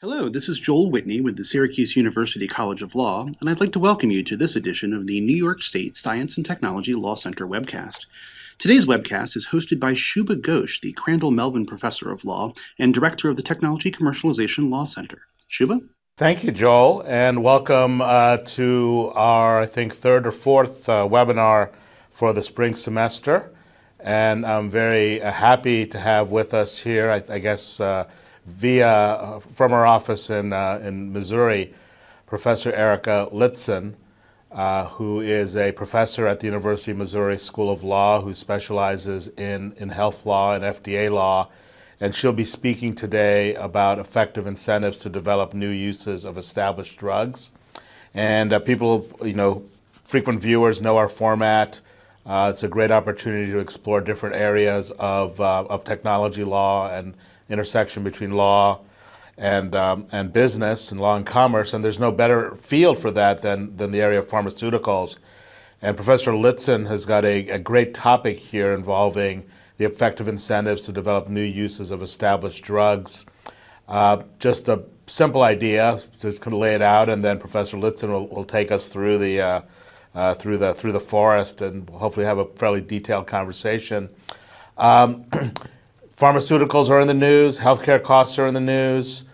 Hello, this is Joel Whitney with the Syracuse University College of Law, and I'd like to welcome you to this edition of the New York State Science and Technology Law Center webcast. Today's webcast is hosted by Shubha Ghosh, the Crandall Melvin Professor of Law and Director of the Technology Commercialization Law Center. Shubha? Thank you, Joel, and welcome to our, I think, third or fourth webinar for the spring semester. And I'm very happy to have with us here, I guess, via from our office in Missouri, Professor Erika Lietzan, who is a professor at the University of Missouri School of Law who specializes in health law and FDA law. And she'll be speaking today about effective incentives to develop new uses of established drugs. And people, frequent viewers know our format. It's a great opportunity to explore different areas of technology law and intersection between law and business and law and commerce. And there's no better field for that than the area of pharmaceuticals. And Professor Lietzan has got a great topic here involving the effective incentives to develop new uses of established drugs. Just a simple idea to kind of lay it out, and then Professor Lietzan will take us through the forest and hopefully have a fairly detailed conversation. Pharmaceuticals are in the news. Healthcare costs are in the news.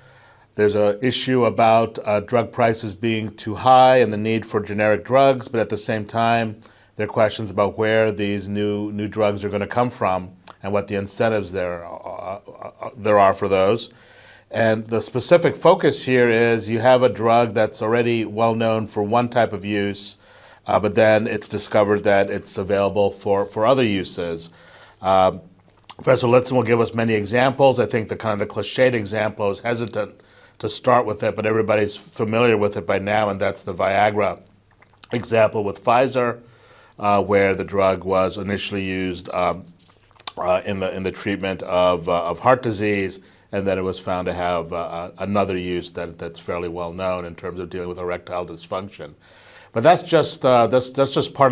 There's an issue about drug prices being too high and the need for generic drugs, but at the same time, there are questions about where these new drugs are going to come from and what the incentives there are for those. And the specific focus here is you have a drug that's already well known for one type of use, but then it's discovered that it's available for other uses. Professor Lietzan will give us many examples. I think the cliched example, I was hesitant to start with it, but everybody's familiar with it by now, and that's the Viagra example with Pfizer, where the drug was initially used in the treatment of heart disease, and then it was found to have another use that's fairly well known in terms of dealing with erectile dysfunction. But that's just part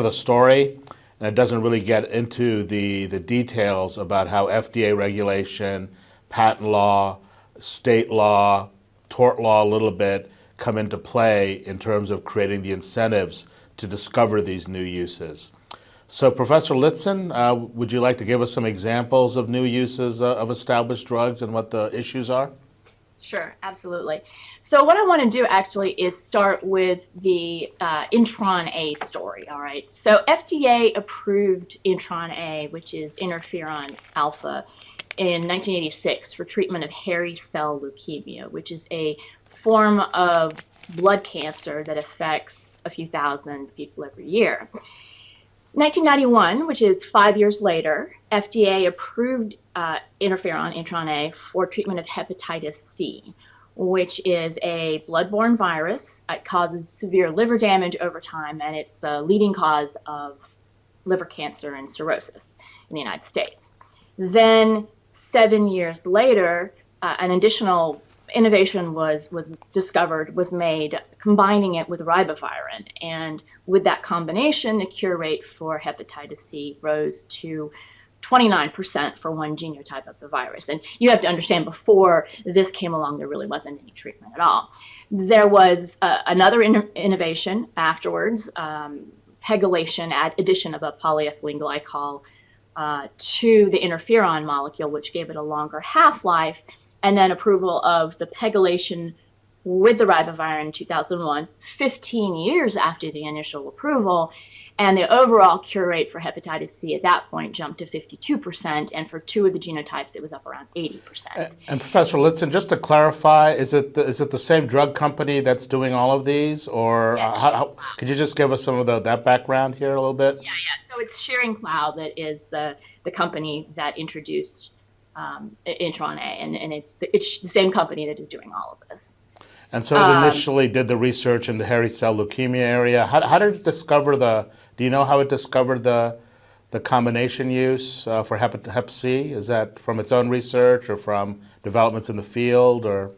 of the story, and it doesn't really get into the details about how FDA regulation, patent law, state law, tort law a little bit come into play in terms of creating the incentives to discover these new uses. So Professor Lietzan, would you like to give us some examples of new uses of established drugs and what the issues are? Sure, absolutely. So what I want to do actually is start with the Intron A story, all right? So FDA approved Intron A, which is interferon alpha, in 1986 for treatment of hairy cell leukemia, which is a form of blood cancer that affects a few thousand people every year. 1991, which is 5 years later, FDA approved Intron A for treatment of hepatitis C, which is a bloodborne virus. It causes severe liver damage over time, and it's the leading cause of liver cancer and cirrhosis in the United States. Then 7 years later, an additional innovation was made, combining it with ribavirin. And with that combination, the cure rate for hepatitis C rose to 29% for one genotype of the virus. And you have to understand, before this came along, there really wasn't any treatment at all. There was another innovation afterwards, pegylation, addition of a polyethylene glycol to the interferon molecule, which gave it a longer half-life, and then approval of the pegylation with the ribavirin in 2001, 15 years after the initial approval. And the overall cure rate for hepatitis C at that point jumped to 52%, and for two of the genotypes, it was up around 80%. And Professor Lietzan, just to clarify, is it the same drug company that's doing all of these, or yes, could you just give us some of that background here a little bit? Yeah. So it's Schering Cloud that is the company that introduced Intron A, and it's the same company that is doing all of this. And so it initially did the research in the hairy cell leukemia area. How did it discover do you know how it discovered the combination use for Hep C? Is that from its own research or from developments in the field, or?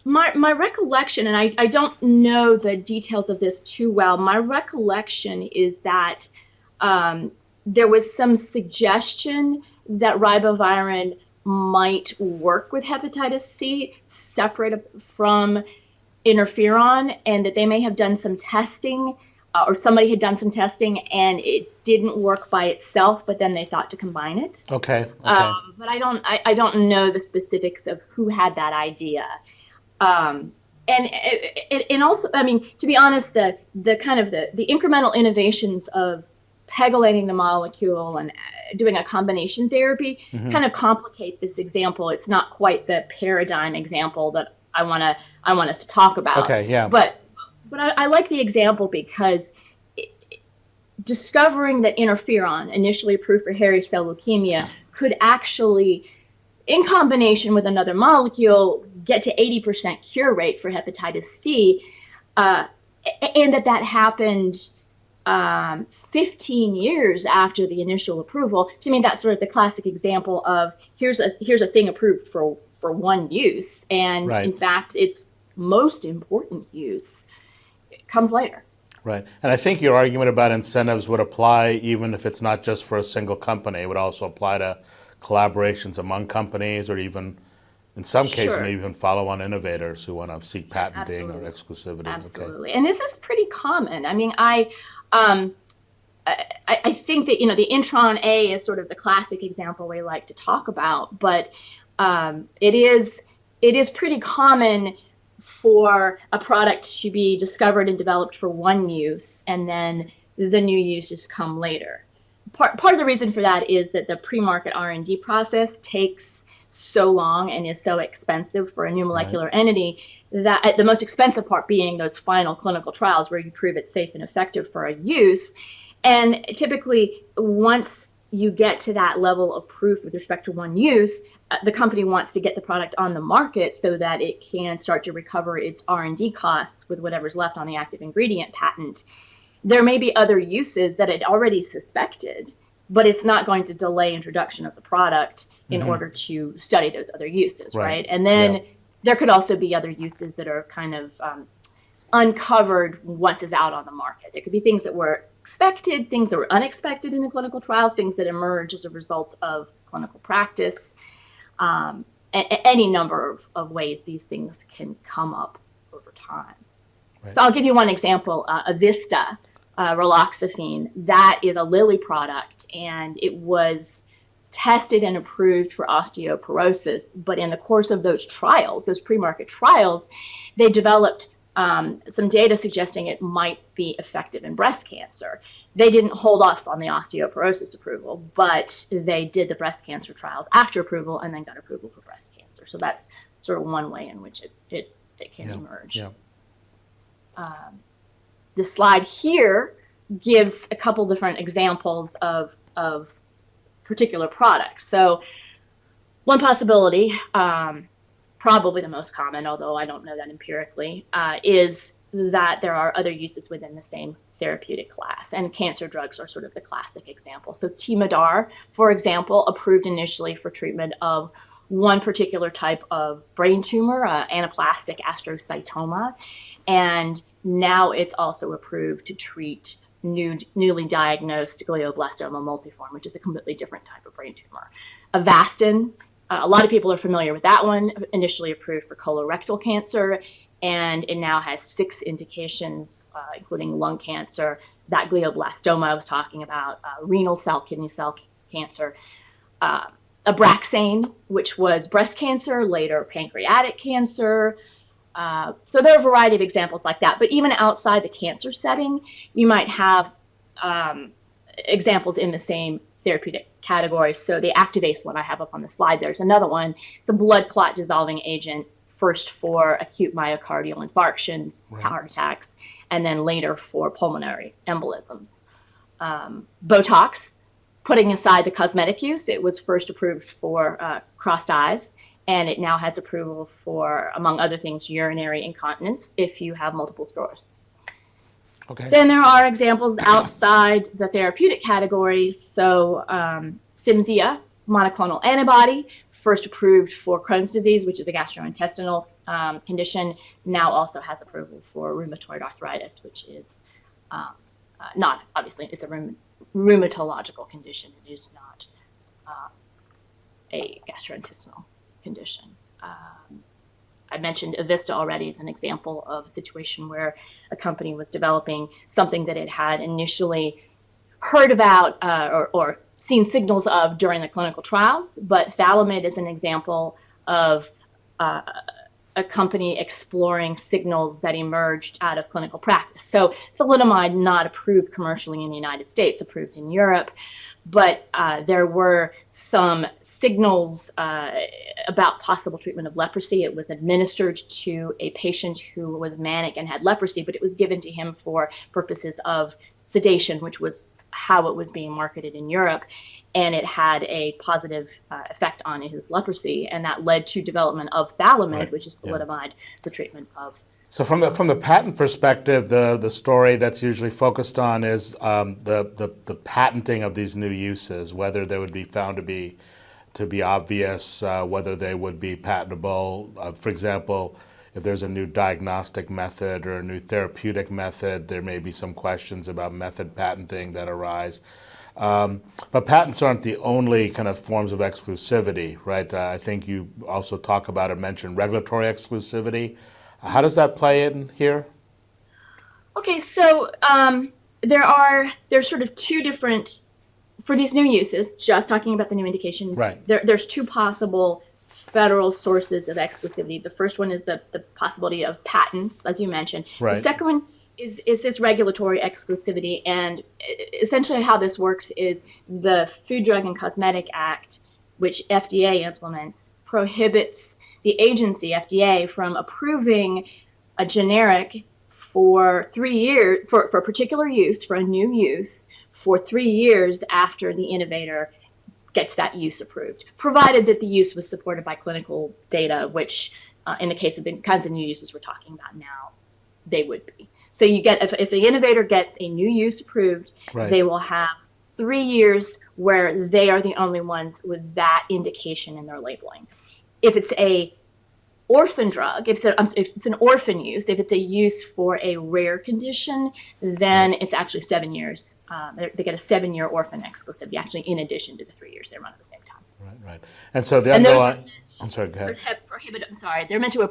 My recollection, and I don't know the details of this too well, my recollection is that there was some suggestion that ribavirin might work with hepatitis C separate from interferon, and that they may have done some testing, or somebody had done some testing and it didn't work by itself, but then they thought to combine it. Okay. But I don't know the specifics of who had that idea. And also, I mean, to be honest, the incremental innovations of pegylating the molecule and doing a combination therapy kind of complicate this example. It's not quite the paradigm example that I want us to talk about. Okay, yeah. But I like the example because discovering that interferon, initially approved for hairy cell leukemia, could actually, in combination with another molecule, get to 80% cure rate for hepatitis C, and that happened 15 years after the initial approval. To me, that's sort of the classic example of here's a thing approved for one use, and in fact, its most important use comes later. Right. And I think your argument about incentives would apply even if it's not just for a single company. It would also apply to collaborations among companies, or even, in some cases, maybe even follow-on innovators who want to seek patenting or exclusivity. Absolutely. Okay. And this is pretty common. I mean, I think that, the intron A is sort of the classic example we like to talk about, but it is pretty common for a product to be discovered and developed for one use, and then the new uses come later. Part of the reason for that is that the pre-market R&D process takes so long and is so expensive for a new molecular entity, that the most expensive part being those final clinical trials where you prove it's safe and effective for a use. And typically, once you get to that level of proof with respect to one use, the company wants to get the product on the market so that it can start to recover its R&D costs with whatever's left on the active ingredient patent. There may be other uses that it already suspected, but it's not going to delay introduction of the product in order to study those other uses, right? And then there could also be other uses that are kind of uncovered once it's out on the market. It could be things that were expected, things that were unexpected in the clinical trials, things that emerge as a result of clinical practice. Any number of ways these things can come up over time. Right. So I'll give you one example, Avista, raloxifene. That is a Lilly product, and it was tested and approved for osteoporosis. But in the course of those trials, those pre-market trials, they developed some data suggesting it might be effective in breast cancer. They didn't hold off on the osteoporosis approval, but they did the breast cancer trials after approval and then got approval for breast cancer. So that's sort of one way in which it can emerge. Yeah. The slide here gives a couple different examples of particular products. So one possibility, probably the most common, although I don't know that empirically, is that there are other uses within the same therapeutic class, and cancer drugs are sort of the classic example. So Temodar, for example, approved initially for treatment of one particular type of brain tumor, anaplastic astrocytoma, and now it's also approved to treat newly diagnosed glioblastoma multiforme, which is a completely different type of brain tumor. Avastin, a lot of people are familiar with that one, initially approved for colorectal cancer, and it now has 6 indications, including lung cancer, that glioblastoma I was talking about, renal cell, kidney cell cancer, Abraxane, which was breast cancer, later pancreatic cancer. So there are a variety of examples like that. But even outside the cancer setting, you might have examples in the same therapeutic category. So the Activase one I have up on the slide, there's another one. It's a blood clot dissolving agent, first for acute myocardial infarctions, heart attacks, and then later for pulmonary embolisms. Botox, putting aside the cosmetic use, it was first approved for crossed eyes, and it now has approval for, among other things, urinary incontinence if you have multiple sclerosis. Okay. Then there are examples outside the therapeutic category. So Cimzia, monoclonal antibody, first approved for Crohn's disease, which is a gastrointestinal condition, now also has approval for rheumatoid arthritis, which is not, obviously, it's a rheumatological condition. It is not a gastrointestinal condition. I mentioned Avista already as an example of a situation where a company was developing something that it had initially heard about or seen signals of during the clinical trials, but Thalamid is an example of a company exploring signals that emerged out of clinical practice. So thalidomide not approved commercially in the United States, approved in Europe, but there were some signals about possible treatment of leprosy. It was administered to a patient who was manic and had leprosy, but it was given to him for purposes of sedation, which was how it was being marketed in Europe. And it had a positive effect on his leprosy, and that led to development of Thalamid, which is thalidomide for treatment of. So from the patent perspective, the story that's usually focused on is the patenting of these new uses, whether they would be found to be obvious, whether they would be patentable. For example, if there's a new diagnostic method or a new therapeutic method, there may be some questions about method patenting that arise. But patents aren't the only kind of forms of exclusivity, right? I think you also talk about or mention regulatory exclusivity. How does that play in here? Okay, so there's sort of two different, for these new uses, just talking about the new indications, right. There's two possible federal sources of exclusivity. The first one is the possibility of patents, as you mentioned. Right. The second one is this regulatory exclusivity, and essentially how this works is the Food, Drug, and Cosmetic Act, which FDA implements, prohibits the agency, FDA, from approving a generic for 3 years, for a particular use, for a new use, for 3 years after the innovator gets that use approved, provided that the use was supported by clinical data, which in the case of the kinds of new uses we're talking about now, they would be. So you get, if the innovator gets a new use approved, right. they will have 3 years where they are the only ones with that indication in their labeling. If it's a orphan drug, if it's an orphan use, if it's a use for a rare condition, then it's actually 7 years. They get a 7-year orphan exclusivity, actually, in addition to the 3 years they run at the same time. Right. And so the underlying. I'm sorry, go ahead. They're meant to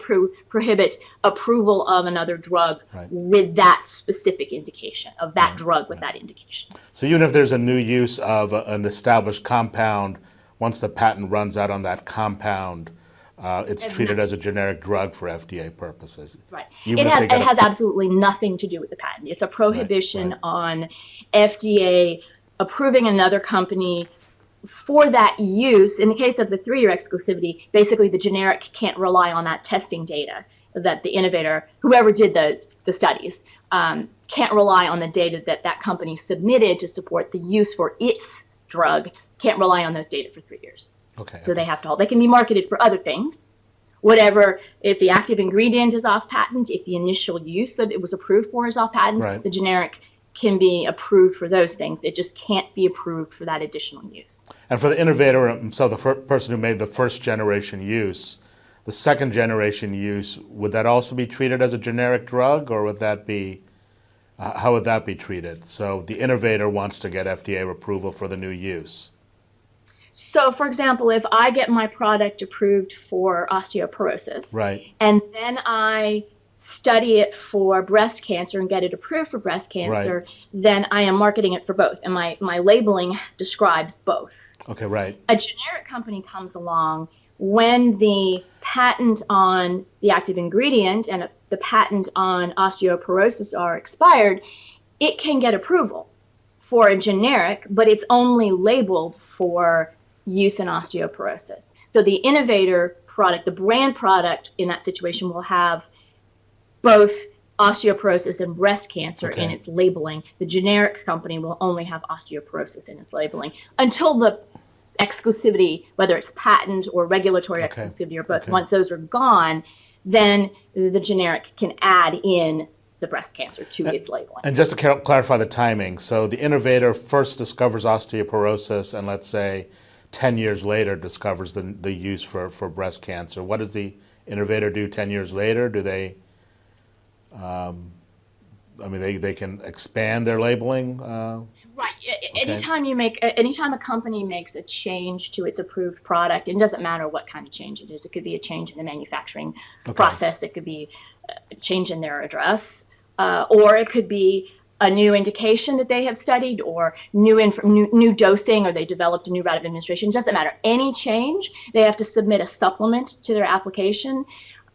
prohibit approval of another drug with that specific indication, of that drug with that indication. So even if there's a new use of an established compound, once the patent runs out on that compound, it's treated as a generic drug for FDA purposes. Right. It has absolutely nothing to do with the patent. It's a prohibition on FDA approving another company for that use. In the case of the 3-year exclusivity, basically the generic can't rely on that testing data that the innovator, whoever did the studies, can't rely on the data that company submitted to support the use for its drug, can't rely on those data for 3 years. So they have to they can be marketed for other things. Whatever, if the active ingredient is off patent, if the initial use that it was approved for is off patent, the generic can be approved for those things. It just can't be approved for that additional use. And for the innovator himself, the person who made the first generation use, the second generation use, would that also be treated as a generic drug, or would that be, how would that be treated? So the innovator wants to get FDA approval for the new use. So, for example, if I get my product approved for osteoporosis, and then I study it for breast cancer and get it approved for breast cancer, then I am marketing it for both, and my labeling describes both. A generic company comes along when the patent on the active ingredient and the patent on osteoporosis are expired. It can get approval for a generic, but it's only labeled for use in osteoporosis. So the innovator product, the brand product in that situation, will have both osteoporosis and breast cancer in its labeling. The generic company will only have osteoporosis in its labeling until the exclusivity, whether it's patent or regulatory exclusivity or both, once those are gone, then the generic can add in the breast cancer to its labeling. And just to clarify the timing, so the innovator first discovers osteoporosis and let's say 10 years later discovers the use for breast cancer. What does the innovator do 10 years later? Do they, they can expand their labeling? anytime a company makes a change to its approved product, it doesn't matter what kind of change it is. It could be a change in the manufacturing process. It could be a change in their address, or it could be a new indication that they have studied, or new dosing, or they developed a new route of administration. It doesn't matter. Any change, they have to submit a supplement to their application,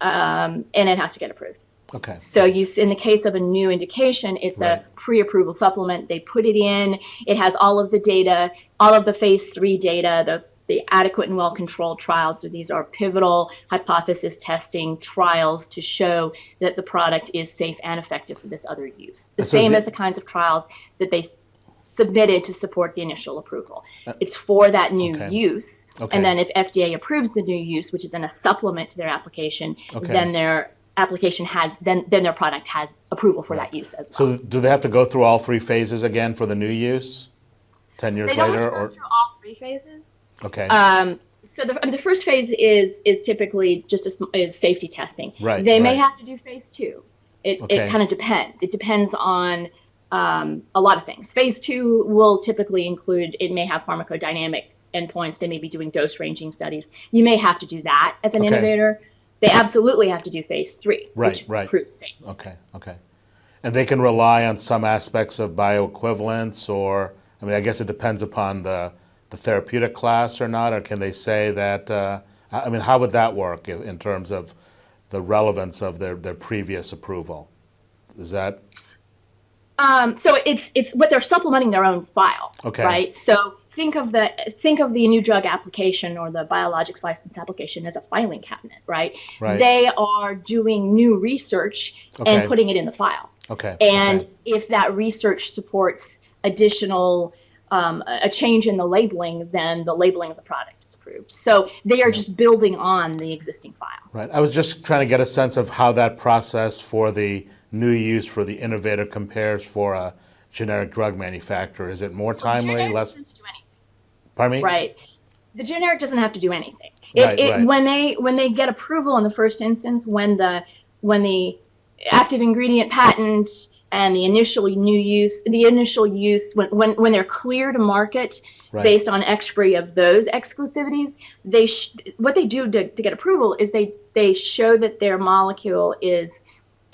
and it has to get approved. Okay. So in the case of a new indication, it's a pre-approval supplement. They put it in. It has all of the data, all of the phase 3 data, the adequate and well-controlled trials. So these are pivotal hypothesis testing trials to show that the product is safe and effective for this other use. The same as the kinds of trials that they submitted to support the initial approval. It's for that new use. And then if FDA approves the new use, which is then a supplement to their application, then their application then their product has approval for that use as well. So do they have to go through all 3 phases again for the new use 10 years later? They don't have to go through all 3 phases. Okay. So the first phase is typically just is safety testing. Right. They may have to do phase 2. It kind of depends. It depends on a lot of things. Phase 2 will typically include, it may have pharmacodynamic endpoints. They may be doing dose ranging studies. You may have to do that as an innovator. They absolutely have to do phase 3, which proves safe. Okay. And they can rely on some aspects of bioequivalence, or, I mean, I guess it depends upon the therapeutic class or not, or can they say that, I mean, how would that work in terms of the relevance of their previous approval? Is that? So it's what they're supplementing their own file, right? So think of the new drug application or the biologics license application as a filing cabinet, right? They are doing new research and putting it in the file. And if that research supports additional a change in the labeling, then the labeling of the product is approved. So they are just building on the existing file. Right. I was just trying to get a sense of how that process for the new use for the innovator compares for a generic drug manufacturer. Is it more timely, less? Pardon me? Right. The generic doesn't have to do anything. Right. When they get approval in the first instance, when the active ingredient patent and the initial use, when they're clear to market based on expiry of those exclusivities, what they do to get approval is they show that their molecule is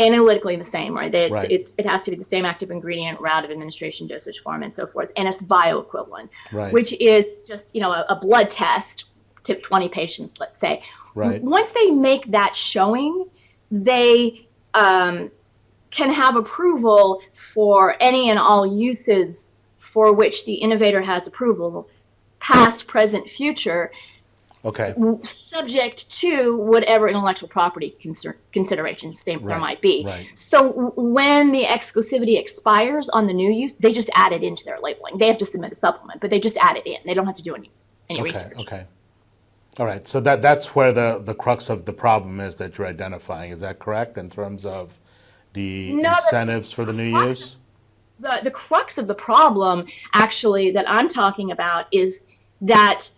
analytically the same, right? It has to be the same active ingredient, route of administration, dosage form, and so forth, and it's bioequivalent, which is just a blood test to 20 patients, let's say. Once they make that showing, they can have approval for any and all uses for which the innovator has approval, past, present, future. Subject to whatever intellectual property considerations there might be. So when the exclusivity expires on the new use, they just add it into their labeling. They have to submit a supplement, but they just add it in. They don't have to do any research. All right. So that's where the crux of the problem is that you're identifying. Is that correct in terms of the incentives for the new use? The crux of the problem, actually, that I'm talking about is that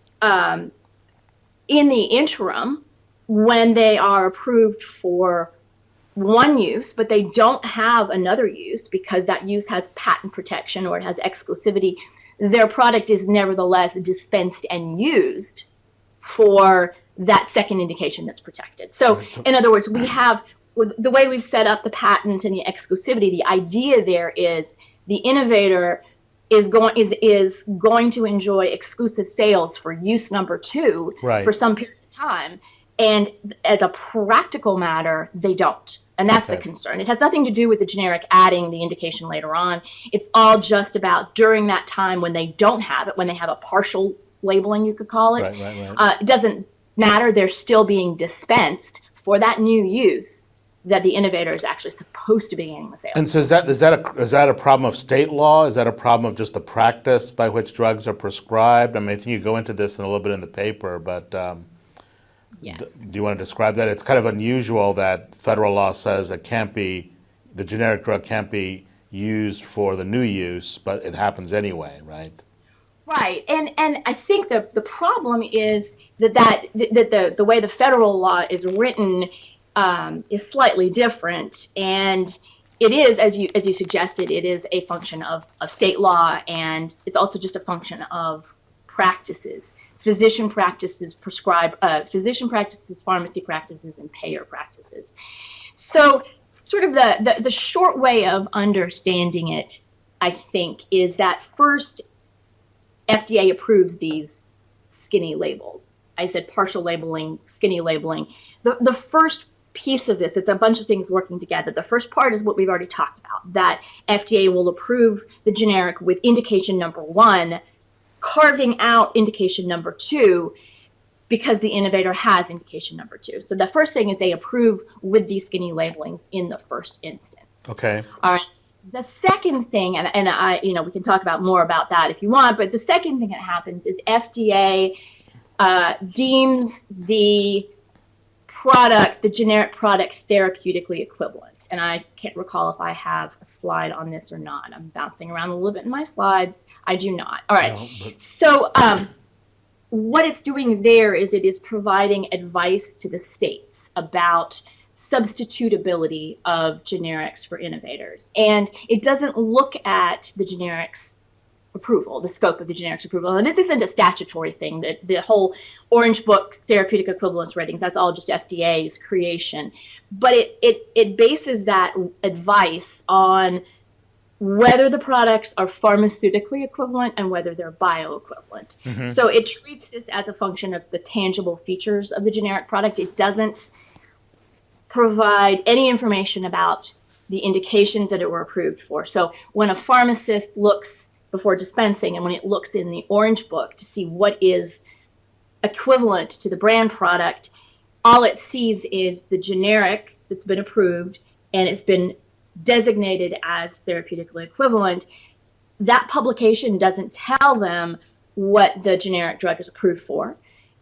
in the interim, when they are approved for one use, but they don't have another use because that use has patent protection or it has exclusivity, their product is nevertheless dispensed and used for that second indication that's protected. So in other words, we have, the way we've set up the patent and the exclusivity, the idea there is the innovator is going to enjoy exclusive sales for use number 2 for some period of time. And as a practical matter, they don't. And that's the concern. It has nothing to do with the generic adding the indication later on. It's all just about during that time when they don't have it, when they have a partial labeling, you could call it. It doesn't matter. They're still being dispensed for that new use that the innovator is actually supposed to be gaining the sales. And so is that a problem of state law? Is that a problem of just the practice by which drugs are prescribed? I mean, I think you go into this in a little bit in the paper, but yes. Do you want to describe that? It's kind of unusual that federal law says the generic drug can't be used for the new use, but it happens anyway, right? Right, and I think the problem is that the way the federal law is written is slightly different, and it is, as you suggested, it is a function of state law, and it's also just a function of practices. Physician practices, pharmacy practices, and payer practices. So sort of the short way of understanding it, I think, is that first, FDA approves these skinny labels. I said partial labeling, skinny labeling. The first piece of this, it's a bunch of things working together. The first part is what we've already talked about, that FDA will approve the generic with indication number 1, carving out indication number 2 because the innovator has indication number 2. So the first thing is they approve with these skinny labelings in the first instance. Okay. All right. The second thing, and I, we can talk about more about that if you want, but the second thing that happens is FDA deems the generic product, therapeutically equivalent. And I can't recall if I have a slide on this or not. I'm bouncing around a little bit in my slides. I do not. All right. No, so what it's doing there is it is providing advice to the states about substitutability of generics for innovators. And it doesn't look at the generics approval, the scope of the generics approval. And this isn't a statutory thing, that the whole Orange Book therapeutic equivalence ratings, that's all just FDA's creation. But it bases that advice on whether the products are pharmaceutically equivalent and whether they're bioequivalent. Mm-hmm. So it treats this as a function of the tangible features of the generic product. It doesn't provide any information about the indications that it were approved for. So when a pharmacist looks before dispensing and when it looks in the Orange Book to see what is equivalent to the brand product, all it sees is the generic that's been approved and it's been designated as therapeutically equivalent. That publication doesn't tell them what the generic drug is approved for.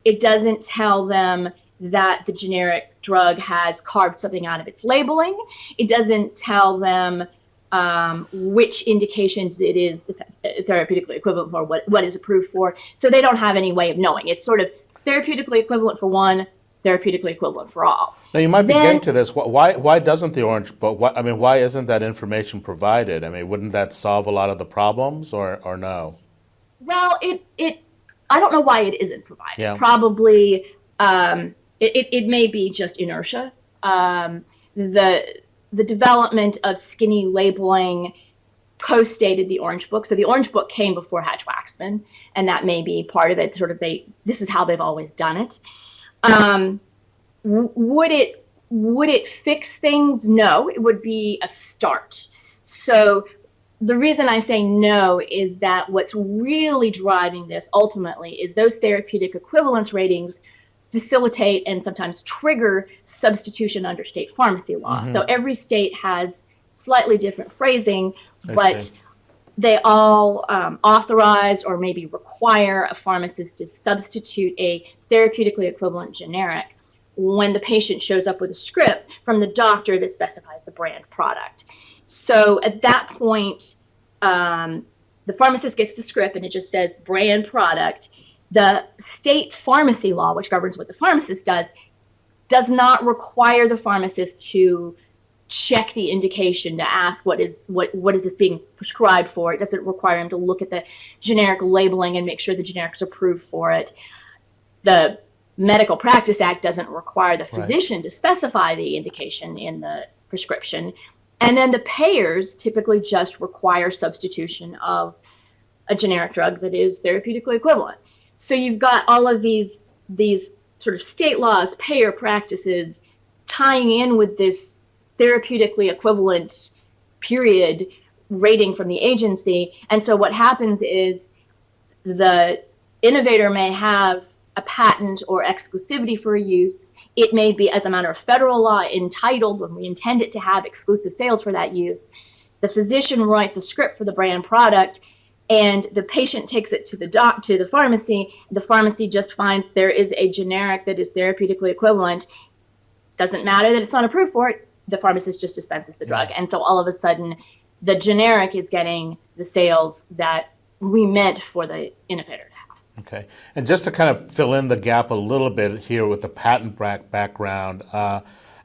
It doesn't tell them that the generic drug has carved something out of its labeling. It doesn't tell them which indications it is therapeutically equivalent for, what is approved for. So they don't have any way of knowing. It's sort of therapeutically equivalent for one, therapeutically equivalent for all. Now, you might be getting to this. Why doesn't the Orange Book, why isn't that information provided? I mean, wouldn't that solve a lot of the problems or no? Well, I don't know why it isn't provided. Yeah. Probably it may be just inertia. The development of skinny labeling postdated the Orange Book. So the Orange Book came before Hatch-Waxman, and that may be part of it. This is how they've always done it. Would it fix things? No, it would be a start. So the reason I say no is that what's really driving this ultimately is those therapeutic equivalence ratings facilitate and sometimes trigger substitution under state pharmacy law. Mm-hmm. So every state has slightly different phrasing, but they all authorize or maybe require a pharmacist to substitute a therapeutically equivalent generic when the patient shows up with a script from the doctor that specifies the brand product. So at that point, the pharmacist gets the script and it just says brand product. The state pharmacy law, which governs what the pharmacist does not require the pharmacist to check the indication to ask what is this being prescribed for. It doesn't require him to look at the generic labeling and make sure the generic's approved for it. The Medical Practice Act doesn't require the physician to specify the indication in the prescription. And then the payers typically just require substitution of a generic drug that is therapeutically equivalent. So you've got all of these sort of state laws, payer practices tying in with this therapeutically equivalent period rating from the agency. And so what happens is the innovator may have a patent or exclusivity for a use. It may be, as a matter of federal law, entitled when we intend it to have exclusive sales for that use. The physician writes a script for the brand product, and the patient takes it to the pharmacy. The pharmacy just finds there is a generic that is therapeutically equivalent. Doesn't matter that it's not approved for it. The pharmacist just dispenses the drug. And so all of a sudden, the generic is getting the sales that we meant for the innovator to have. Okay. And just to kind of fill in the gap a little bit here with the patent background, I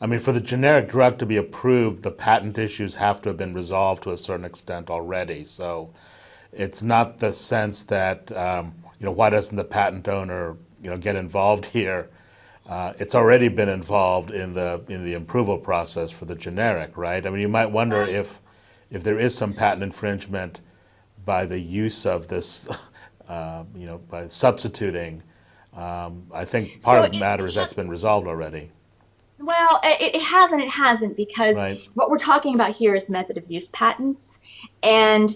mean, for the generic drug to be approved, the patent issues have to have been resolved to a certain extent already. So it's not the sense that, why doesn't the patent owner, get involved here? It's already been involved in the approval process for the generic, right? I mean, you might wonder if there is some patent infringement by the use of this, by substituting. I think part of the matter is that's been resolved already. Well, it hasn't, because Right. what we're talking about here is method of use patents. And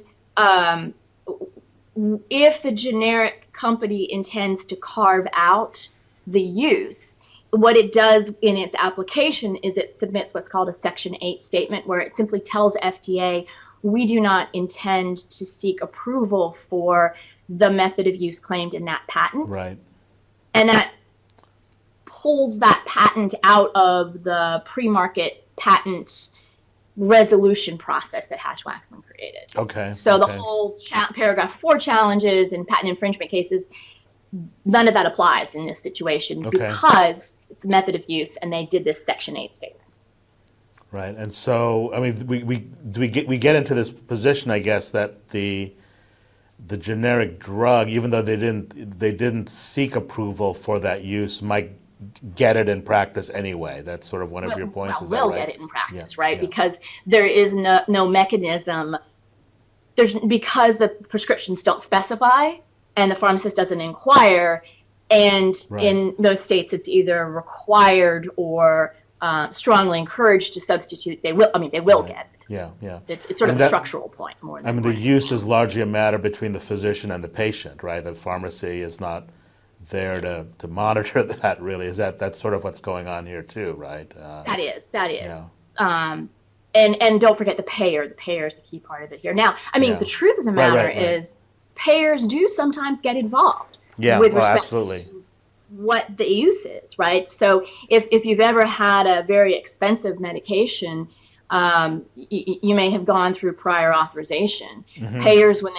if the generic company intends to carve out the use, what it does in its application is it submits what's called a Section 8 statement, where it simply tells FDA, we do not intend to seek approval for the method of use claimed in that patent. Right. And that pulls that patent out of the pre-market patent resolution process that Hatch-Waxman created. Okay. So the whole paragraph 4 challenges in patent infringement cases, none of that applies in this situation because it's a method of use, and they did this Section 8 statement. Right. And so, I mean, we get into this position, I guess, that the generic drug, even though they didn't seek approval for that use, might get it in practice anyway. That's sort of one of your points. Is that right? Will get it in practice, Yeah, right? yeah. Because there is no mechanism. Because the prescriptions don't specify and the pharmacist doesn't inquire, and Right. in those states it's either required or strongly encouraged to substitute. They will Right. get it. Yeah, yeah. It's sort of a structural point more than. I mean, the use is largely a matter between the physician and the patient, right? The pharmacy is not there to monitor that, really. That's sort of what's going on here too, right? That is. Yeah. And don't forget the payer. The payer is the key part of it here. Now, I mean, Yeah. the truth of the matter Right. is payers do sometimes get involved Yeah, with well, respect absolutely. to what the use is, right? So if you've ever had a very expensive medication, you may have gone through prior authorization. Mm-hmm. Payers, when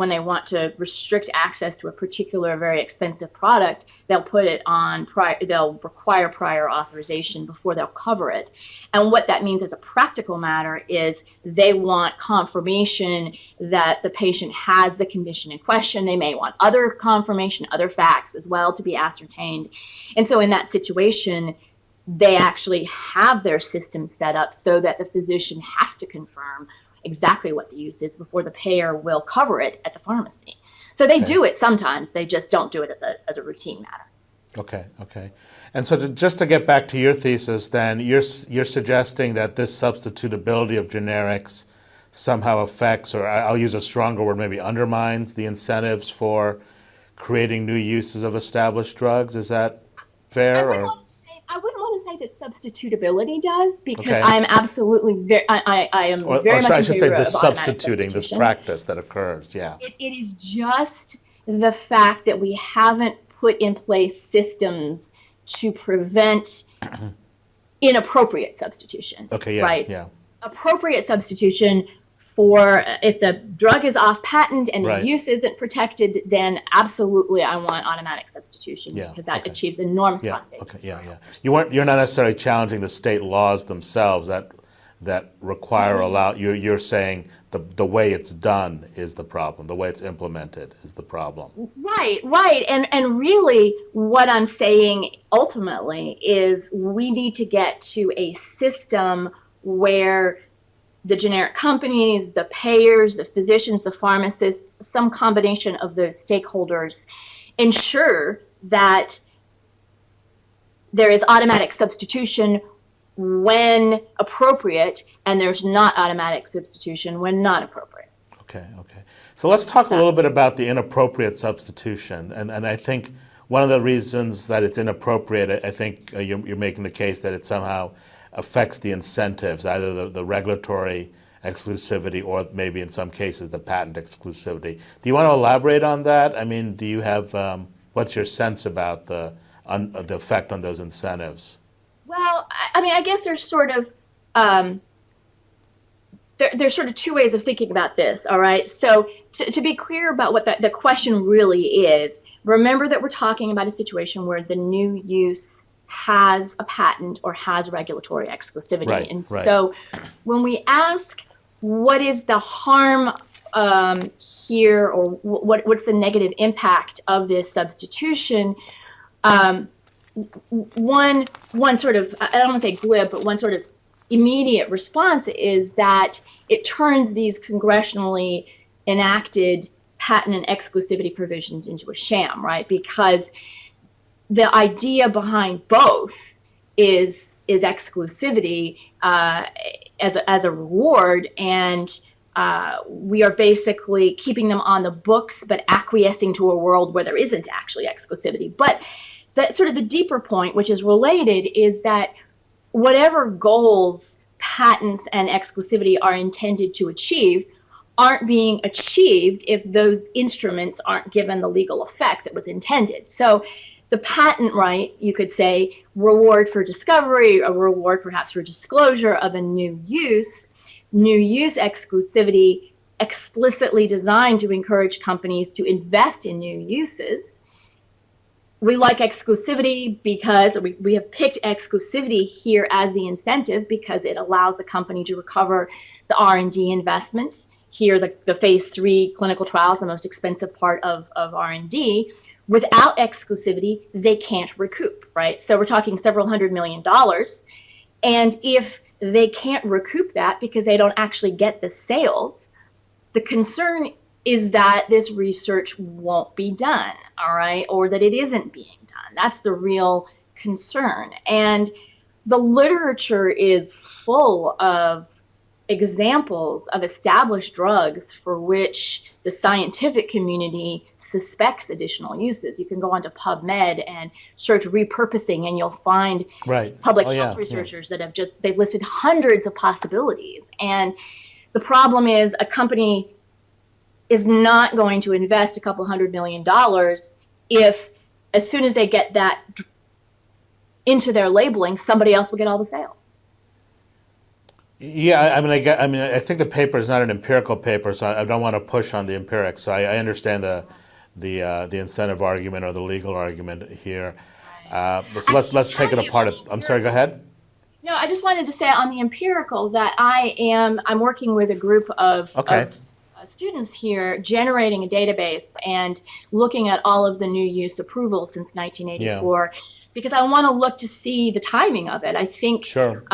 they want to restrict access to a particular very expensive product, they'll put it on they'll require prior authorization before they'll cover it. And what that means as a practical matter is they want confirmation that the patient has the condition in question. They may want other confirmation, other facts as well to be ascertained. And so in that situation, they actually have their system set up so that the physician has to confirm exactly what the use is before the payer will cover it at the pharmacy. So they do it sometimes, they just don't do it as a routine matter. Okay. And so just to get back to your thesis, then, you're suggesting that this substitutability of generics somehow affects, or I'll use a stronger word, maybe undermines the incentives for creating new uses of established drugs. Is that fair? I wouldn't want to say that substitutability does, because Okay. I'm absolutely I am very much I in should say favor the of automatic substituting, this substitution. practice that occurs, yeah. It is just the fact that we haven't put in place systems to prevent inappropriate substitution. Okay, yeah, right? yeah. Appropriate substitution for if the drug is off patent and Right. the use isn't protected, then absolutely I want automatic substitution, Yeah, because that okay. achieves enormous Yeah, cost savings. okay, yeah, for yeah. healthcare. You're not necessarily challenging the state laws themselves that require you're saying the way it's done is the problem, the way it's implemented is the problem. Right. And really what I'm saying ultimately is we need to get to a system where the generic companies, the payers, the physicians, the pharmacists, some combination of those stakeholders ensure that there is automatic substitution when appropriate, and there's not automatic substitution when not appropriate. Okay. So let's talk a little bit about the inappropriate substitution. And I think one of the reasons that it's inappropriate, I think you're making the case that it somehow affects the incentives, either the regulatory exclusivity or maybe in some cases the patent exclusivity. Do you want to elaborate on that? I mean, do you have, what's your sense about the effect on those incentives? Well, I mean, I guess there's sort of there's sort of two ways of thinking about this, all right? So to be clear about what the question really is, remember that we're talking about a situation where the new use has a patent or has regulatory exclusivity. Right, and right. so when we ask what is the harm here, or what's the negative impact of this substitution, one sort of, I don't want to say glib, but one sort of immediate response is that it turns these congressionally enacted patent and exclusivity provisions into a sham, right? Because the idea behind both is exclusivity as a reward, and we are basically keeping them on the books but acquiescing to a world where there isn't actually exclusivity. But that sort of the deeper point, which is related, is that whatever goals patents and exclusivity are intended to achieve aren't being achieved if those instruments aren't given the legal effect that was intended. So the patent right, you could say, reward for discovery, a reward perhaps for disclosure of a new use exclusivity explicitly designed to encourage companies to invest in new uses. We like exclusivity because we have picked exclusivity here as the incentive because it allows the company to recover the R&D investments. Here, the phase 3 clinical trials, the most expensive part of R&D. Without exclusivity, they can't recoup, right? So we're talking several $100 million. And if they can't recoup that because they don't actually get the sales, the concern is that this research won't be done, all right, or that it isn't being done. That's the real concern. And the literature is full of examples of established drugs for which the scientific community suspects additional uses. You can go onto PubMed and search repurposing, and you'll find public health researchers that have they've listed hundreds of possibilities. And the problem is a company is not going to invest a couple $100 million if, as soon as they get that into their labeling, somebody else will get all the sales. Yeah, I think the paper is not an empirical paper, so I don't want to push on the empirics. So I understand the incentive argument or the legal argument here. So let's take it apart. I'm sorry. Go ahead. No, I just wanted to say on the empirical that I'm working with a group of students here generating a database and looking at all of the new use approvals since 1984, because I want to look to see the timing of it. I think. Sure.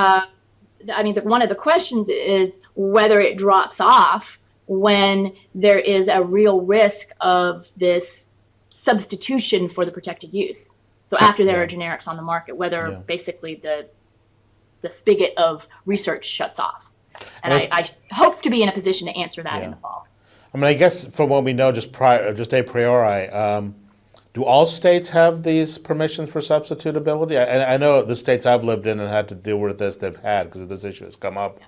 One of the questions is whether it drops off when there is a real risk of this substitution for the protected use. So after there are generics on the market, whether basically the spigot of research shuts off. And I hope to be in a position to answer that in the fall. I guess from what we know, just a priori, do all states have these permissions for substitutability? I know the states I've lived in and had to deal with this, they've had because this issue has come up.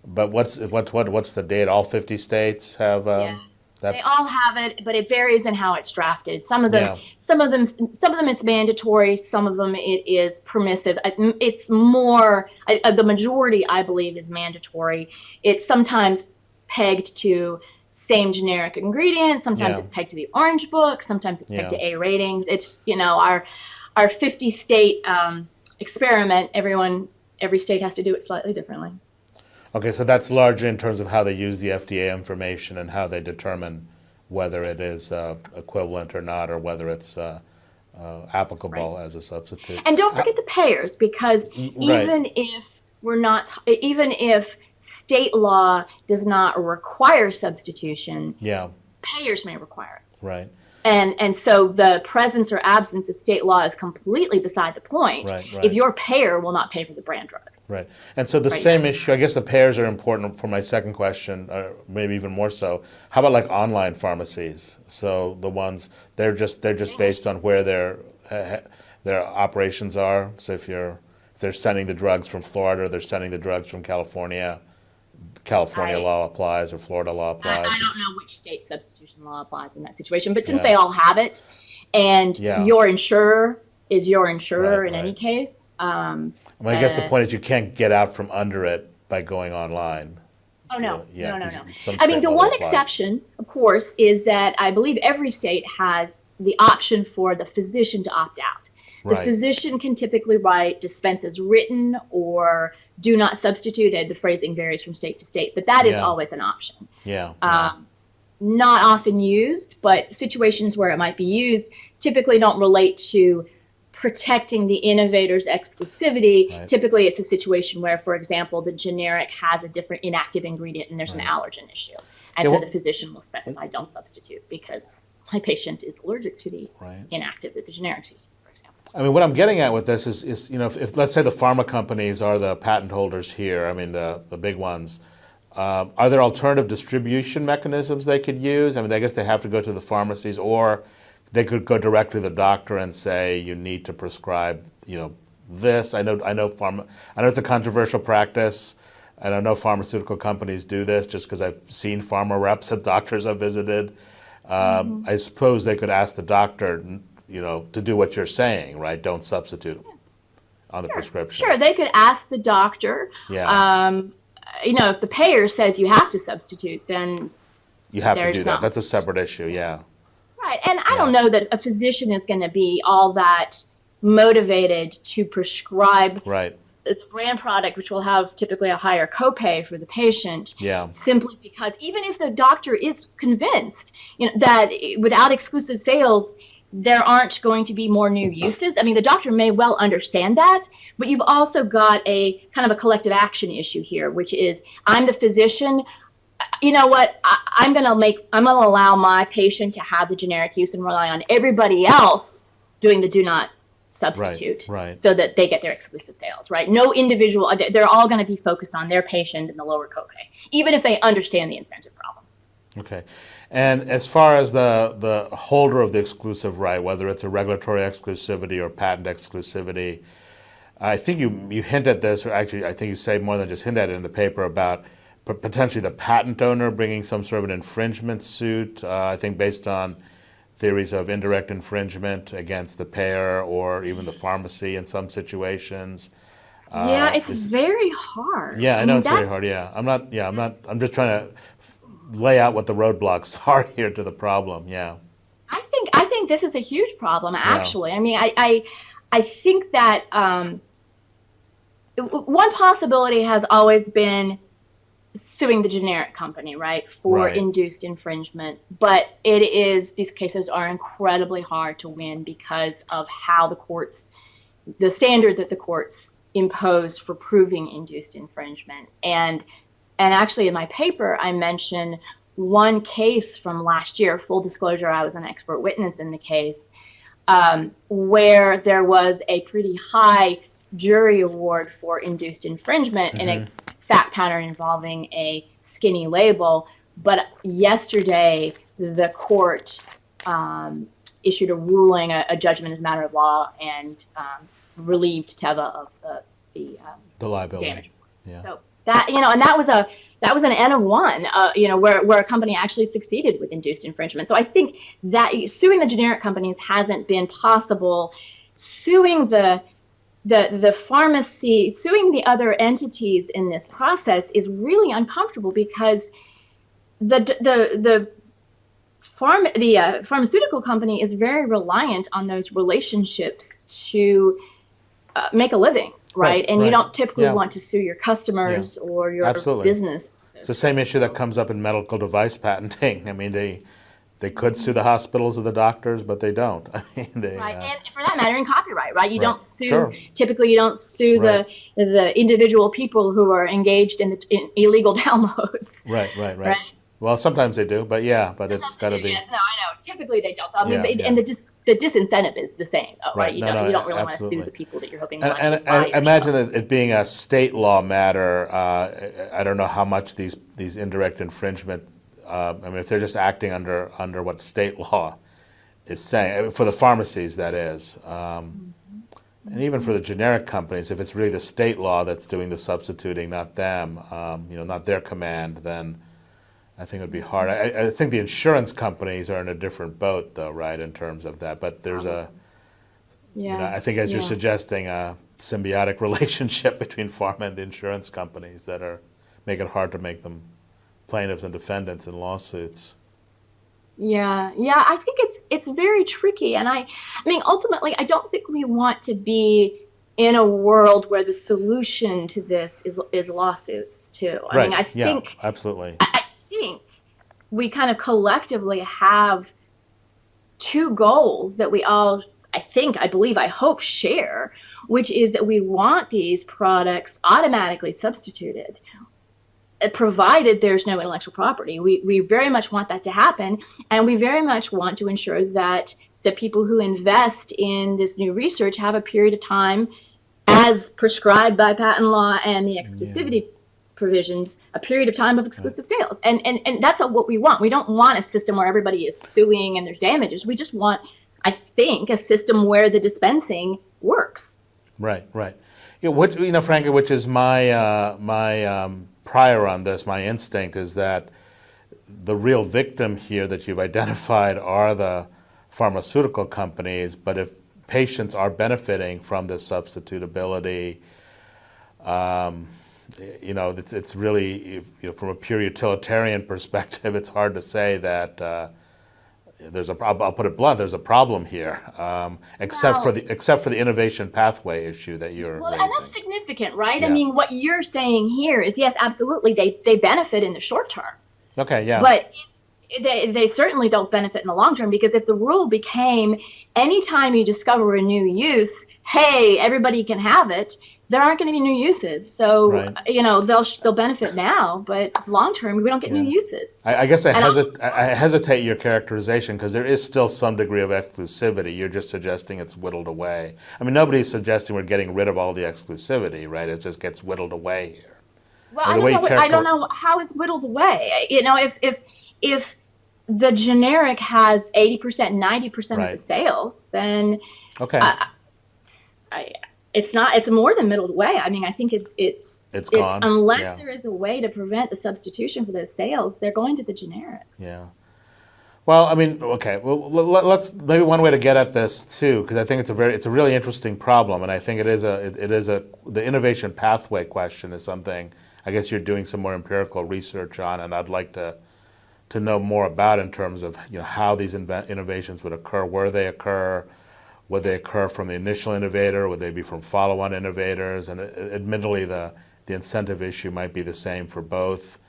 But what's the date? All 50 states have that? They all have it, but it varies in how it's drafted. Some of them it's mandatory. Some of them it is permissive. It's more the majority, I believe, is mandatory. It's sometimes pegged to same generic ingredient. Sometimes it's pegged to the Orange Book. Sometimes it's pegged to A ratings. It's our 50 state experiment. Every state has to do it slightly differently. Okay, so that's largely in terms of how they use the FDA information and how they determine whether it is equivalent or not, or whether it's applicable as a substitute. And don't forget the payers, because even if state law does not require substitution, payers may require it. Right. And so the presence or absence of state law is completely beside the point if your payer will not pay for the brand drug. Right. And so the same issue, I guess the payers are important for my second question, or maybe even more so. How about like online pharmacies? So the ones, they're just based on where their operations are. So if they're sending the drugs from Florida, they're sending the drugs from California, law applies, or Florida law applies. I don't know which state substitution law applies in that situation, but since they all have it, and your insurer is your insurer in any case. I guess the point is you can't get out from under it by going online. Oh, no, Yeah, no, no, 'cause no. some I mean, state the law one will apply. exception, of course, is that I believe every state has the option for the physician to opt out. The Right. physician can typically write dispense as written or do not substitute, and the phrasing varies from state to state, but that is Yeah. always an option. Yeah. Yeah. Not often used, but situations where it might be used typically don't relate to protecting the innovator's exclusivity. Right. Typically, it's a situation where, for example, the generic has a different inactive ingredient and there's an Right. allergen issue. And Yeah, so well- the physician will specify don't substitute because my patient is allergic to the Right. inactive that the generic's using, for example. I mean, what I'm getting at with this is if let's say the pharma companies are the patent holders here, I mean, the big ones, are there alternative distribution mechanisms they could use? I mean, I guess they have to go to the pharmacies, or they could go directly to the doctor and say, you need to prescribe, this. I know it's a controversial practice, and I know pharmaceutical companies do this just because I've seen pharma reps at doctors I've visited. I suppose they could ask the doctor, to do what you're saying, right? Don't substitute on the prescription. Sure, they could ask the doctor. Yeah. If the payer says you have to substitute, then You have to there's do that. not. That's a separate issue, yeah. Right, and I don't know that a physician is going to be all that motivated to prescribe Right. the brand product, which will have typically a higher copay for the patient, Yeah. simply because even if the doctor is convinced that without exclusive sales, there aren't going to be more new uses. I mean, the doctor may well understand that, but you've also got a kind of a collective action issue here, which is I'm the physician. You know what? I'm going to allow my patient to have the generic use and rely on everybody else doing the do not substitute, right. so that they get their exclusive sales, right? No individual, they're all going to be focused on their patient and the lower copay, even if they understand the incentive problem. Okay. And as far as the holder of the exclusive right, whether it's a regulatory exclusivity or patent exclusivity, I think you hint at this, or actually I think you say more than just hint at it in the paper about potentially the patent owner bringing some sort of an infringement suit, I think based on theories of indirect infringement against the payer or even the pharmacy in some situations. Yeah, it's very hard. Yeah, I know it's very hard. Yeah, I'm just trying to lay out what the roadblocks are here to the problem. Yeah. I think this is a huge problem, actually. I mean, I think that one possibility has always been suing the generic company, right, for induced infringement. But these cases are incredibly hard to win because of how the standard that the courts impose for proving induced infringement. And actually in my paper, I mention one case from last year. Full disclosure, I was an expert witness in the case, where there was a pretty high jury award for induced infringement in a fact pattern involving a skinny label. But yesterday, the court issued a ruling, a judgment as a matter of law, and relieved Teva of the liability. Damage. Yeah. So that and that was an N of one, where a company actually succeeded with induced infringement. So I think that suing the generic companies hasn't been possible. Suing the pharmacy, suing the other entities in this process is really uncomfortable because the pharmaceutical company is very reliant on those relationships to make a living, right? And you don't typically want to sue your customers or your business. It's the same issue that comes up in medical device patenting. I mean, they could sue the hospitals or the doctors, but they don't. I mean, and for that matter, in copyright, right? You don't sue. Sure. Typically, you don't sue the individual people who are engaged in illegal downloads. Right. Well, sometimes they do, but it's got to be. Yes, no, I know. Typically, they don't. I mean, and the disincentive is the same, though, right? You don't really want to sue the people that you're hoping. And I imagine that it being a state law matter. I don't know how much these indirect infringement. I mean, if they're just acting under what state law is saying, for the pharmacies, that is, and even for the generic companies, if it's really the state law that's doing the substituting, not them, not their command, then I think it would be hard. I think the insurance companies are in a different boat, though, right, in terms of that. But there's I think as you're suggesting, a symbiotic relationship between pharma and the insurance companies that make it hard to make them plaintiffs and defendants in lawsuits. Yeah, I think it's very tricky, and I mean, ultimately, I don't think we want to be in a world where the solution to this is lawsuits too. I Right. mean, Yeah, absolutely. I think we kind of collectively have two goals that we all, I believe, I hope share, which is that we want these products automatically substituted, provided there's no intellectual property. We very much want that to happen, and we very much want to ensure that the people who invest in this new research have a period of time, as prescribed by patent law and the exclusivity provisions, a period of time of exclusive sales. And that's what we want. We don't want a system where everybody is suing and there's damages. We just want, I think, a system where the dispensing works. Right. Frankly, which is my prior on this, my instinct is that the real victim here that you've identified are the pharmaceutical companies, but if patients are benefiting from this substitutability, it's really, from a pure utilitarian perspective, it's hard to say that I'll put it blunt, there's a problem here, except for the innovation pathway issue that you're raising. And that's significant, right? Yeah. I mean, what you're saying here is, yes, absolutely, they benefit in the short term. Okay, yeah. But they certainly don't benefit in the long term, because if the rule became anytime you discover a new use, hey, everybody can have it, there aren't going to be new uses. So, right. They'll benefit now, but long term, we don't get new uses. I guess I hesitate your characterization, because there is still some degree of exclusivity. You're just suggesting it's whittled away. I mean, nobody's suggesting we're getting rid of all the exclusivity, right? It just gets whittled away here. Well, I don't know how it's whittled away. If the generic has 80%, 90% of the sales, then okay. It's more than whittled away. I mean, I think it's gone. Unless there is a way to prevent the substitution for those sales, they're going to the generics. Yeah. Well, I mean, okay. Well, let's maybe one way to get at this too, because I think it's a really interesting problem, and I think the innovation pathway question is something I guess you're doing some more empirical research on, and I'd like to know more about in terms of how these innovations would occur, where they occur. Would they occur from the initial innovator? Would they be from follow-on innovators? And admittedly, the incentive issue might be the same for both.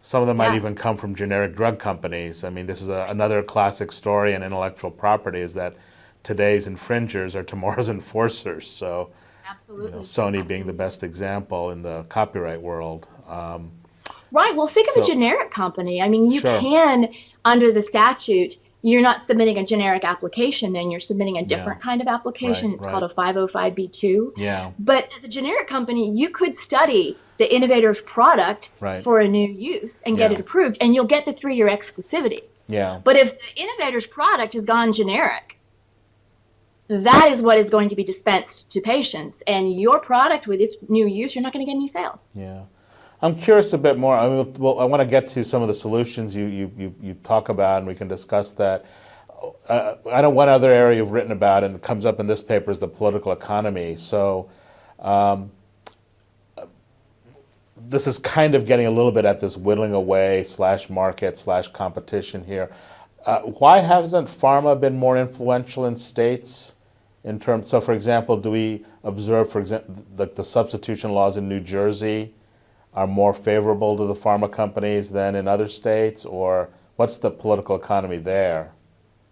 Some of them might even come from generic drug companies. I mean, this is another classic story in intellectual property, is that today's infringers are tomorrow's enforcers. So, absolutely. Sony being the best example in the copyright world. Right. Well, think of a generic company. I mean, you can, under the statute, you're not submitting a generic application, then you're submitting a different kind of application. It's called a 505(b)(2). Yeah. But as a generic company, you could study the innovator's product for a new use and get it approved, and you'll get the 3-year exclusivity. Yeah. But if the innovator's product has gone generic, that is what is going to be dispensed to patients, and your product with its new use, you're not going to get any sales. Yeah. I'm curious a bit more. I mean, well, I want to get to some of the solutions you talk about, and we can discuss that. I know one other area you've written about, and it comes up in this paper, is the political economy. So this is kind of getting a little bit at this whittling away /market /competition here. Why hasn't pharma been more influential in states in terms? So, for example, do we observe, for example, the substitution laws in New Jersey are more favorable to the pharma companies than in other states, or what's the political economy there?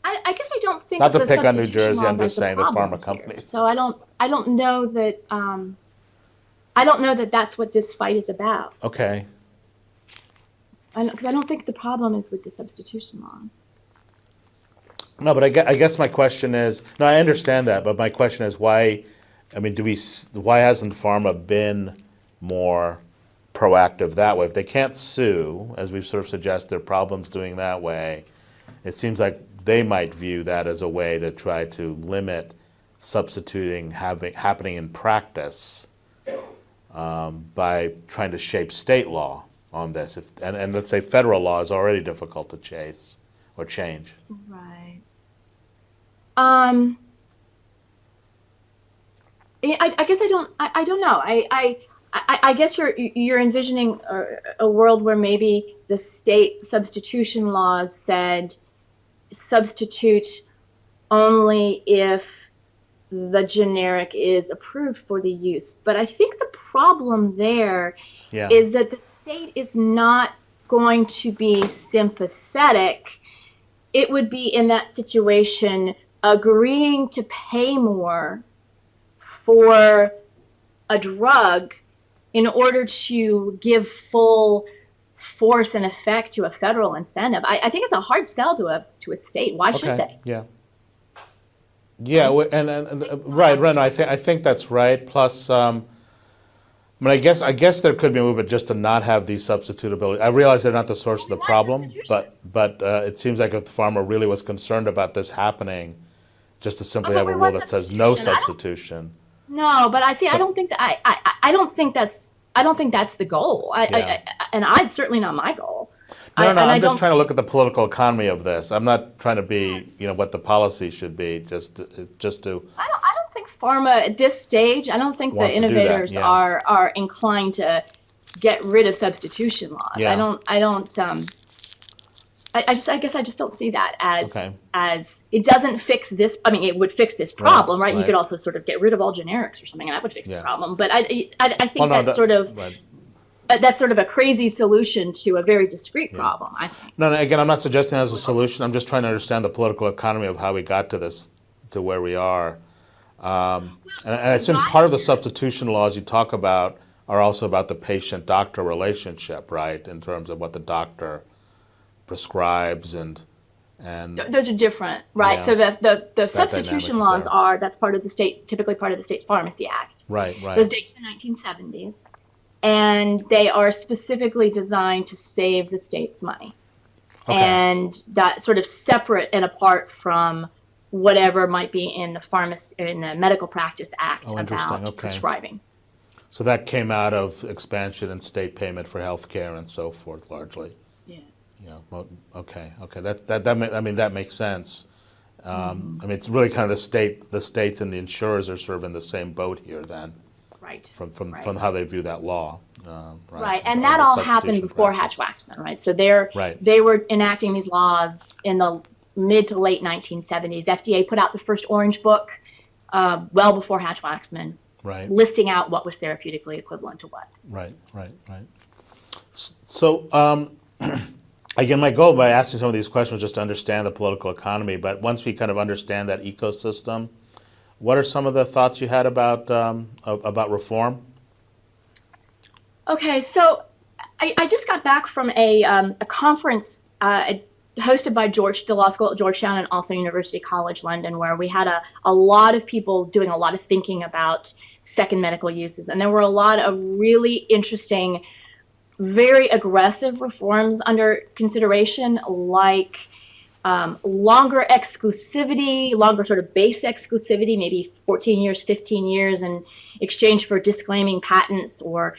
I guess I don't think. Not to pick on New Jersey, I'm just saying the pharma companies. So I don't know that. I don't know that that's what this fight is about. Okay. Because I don't think the problem is with the substitution laws. No, but I guess my question is, no, I understand that, but my question is why? I mean, why hasn't pharma been more proactive that way? If they can't sue, as we've sort of suggested, there are problems doing that way, it seems like they might view that as a way to try to limit substituting happening in practice by trying to shape state law on this. And let's say federal law is already difficult to chase or change. Right. I guess I don't know. I guess you're envisioning a world where maybe the state substitution laws said substitute only if the generic is approved for the use. But I think the problem there is that the state is not going to be sympathetic. It would be in that situation agreeing to pay more for a drug in order to give full force and effect to a federal incentive. I think it's a hard sell to a state. Why should they? Yeah. Yeah, right, Ren. I think that's right. Plus, I mean, I guess there could be a movement just to not have these substitutability. I realize they're not the source of the problem, but it seems like if the pharma really was concerned about this happening, just to simply have a rule that says no substitution. No, but I don't think that I don't think that's the goal. And it's certainly not my goal. No, I'm just trying to look at the political economy of this. I'm not trying to be, what the policy should be. Just to. I don't think pharma at this stage. I don't think the innovators are inclined to get rid of substitution laws. Yeah. I guess I just don't see that as it doesn't fix this. I mean, it would fix this problem, right? You could also sort of get rid of all generics or something, and that would fix the problem. But I think that's sort of a crazy solution to a very discrete problem, I think. No, again, I'm not suggesting that as a solution. I'm just trying to understand the political economy of how we got to where we are. And I assume part of the substitution laws you talk about are also about the patient-doctor relationship, right? In terms of what the doctor prescribes and those are different, right? So the substitution laws that's typically part of the State's Pharmacy Act. Right. Those date to the 1970s. And they are specifically designed to save the state's money. Okay. And that sort of separate and apart from whatever might be in the Medical Practice Act about prescribing. So that came out of expansion and state payment for health care and so forth, largely. Yeah. Okay. That makes sense. I mean, it's really kind of the states and the insurers are sort of in the same boat here then. Right. From how they view that law. Right, and that all happened before Hatch-Waxman, right? So they were enacting these laws in the mid to late 1970s. FDA put out the first Orange Book well before Hatch-Waxman, listing out what was therapeutically equivalent to what. Right. So, again, my goal by asking some of these questions was just to understand the political economy, but once we kind of understand that ecosystem, what are some of the thoughts you had about reform? Okay, so I just got back from a conference hosted by the law school at Georgetown and also University College London, where we had a lot of people doing a lot of thinking about second medical uses. And there were a lot of really interesting, very aggressive reforms under consideration, like longer exclusivity, longer sort of base exclusivity, maybe 14 years, 15 years in exchange for disclaiming patents or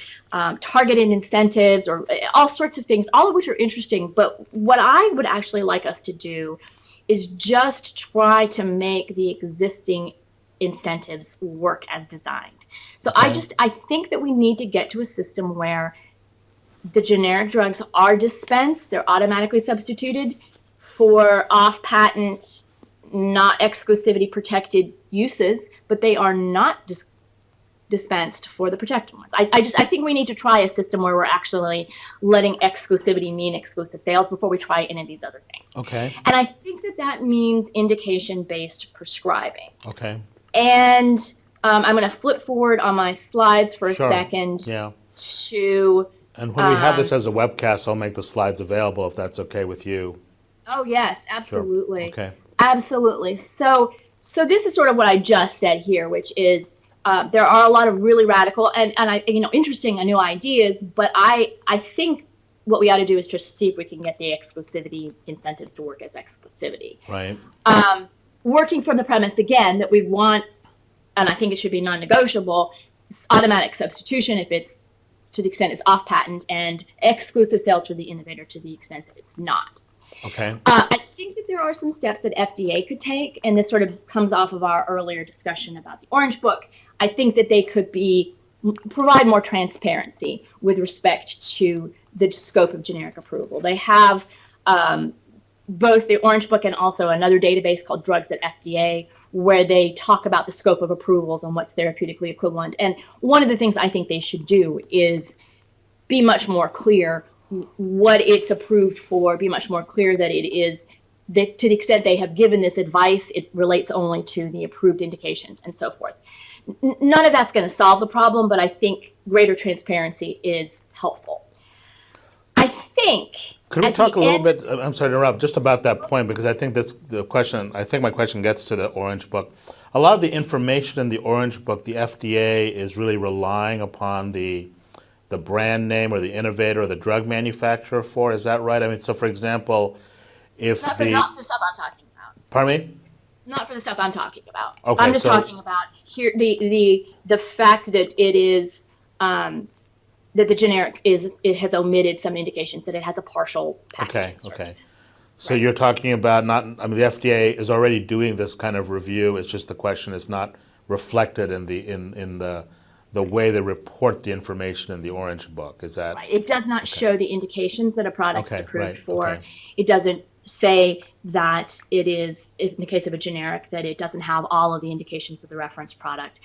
targeted incentives or all sorts of things, all of which are interesting. But what I would actually like us to do is just try to make the existing incentives work as designed. So I think that we need to get to a system where the generic drugs are dispensed, they're automatically substituted for off-patent, not exclusivity protected uses, but they are not dispensed for the protected ones. I think we need to try a system where we're actually letting exclusivity mean exclusive sales before we try any of these other things. Okay. And I think that means indication-based prescribing. Okay. And I'm going to flip forward on my slides for a second to... And when we have this as a webcast, I'll make the slides available if that's okay with you. Oh, yes, absolutely. Sure. Okay. Absolutely. So this is sort of what I just said here, which is there are a lot of really radical and interesting new ideas, but I think what we ought to do is just see if we can get the exclusivity incentives to work as exclusivity. Right. Working from the premise, again, that we want, and I think it should be non-negotiable, automatic substitution if it's to the extent it's off patent, and exclusive sales for the innovator to the extent that it's not. Okay. I think that there are some steps that FDA could take, and this sort of comes off of our earlier discussion about the Orange Book. I think that they could be provide more transparency with respect to the scope of generic approval. They have both the Orange Book and also another database called Drugs at FDA, where they talk about the scope of approvals and what's therapeutically equivalent. And one of the things I think they should do is be much more clear what it's approved for, be much more clear that it is, that to the extent they have given this advice, it relates only to the approved indications and so forth. None of that's going to solve the problem, but I think greater transparency is helpful. I think. Could we talk a little bit, I'm sorry to interrupt, just about that point, because I think that's the question, I think my question gets to the Orange Book. A lot of the information in the Orange Book, the FDA is really relying upon the brand name or the innovator or the drug manufacturer for, is that right? I mean, so for example, if not for the stuff I'm talking about. Pardon me? Not for the stuff I'm talking about. Okay, I'm just talking about here the fact that it is that the generic it has omitted some indications, that it has a partial package. Okay. So you're talking about the FDA is already doing this kind of review. It's just the question is not reflected in the way they report the information in the Orange Book. Is that right? It does not show the indications that a product is approved for. Okay. It doesn't say that it is, in the case of a generic, that it doesn't have all of the indications of the reference product.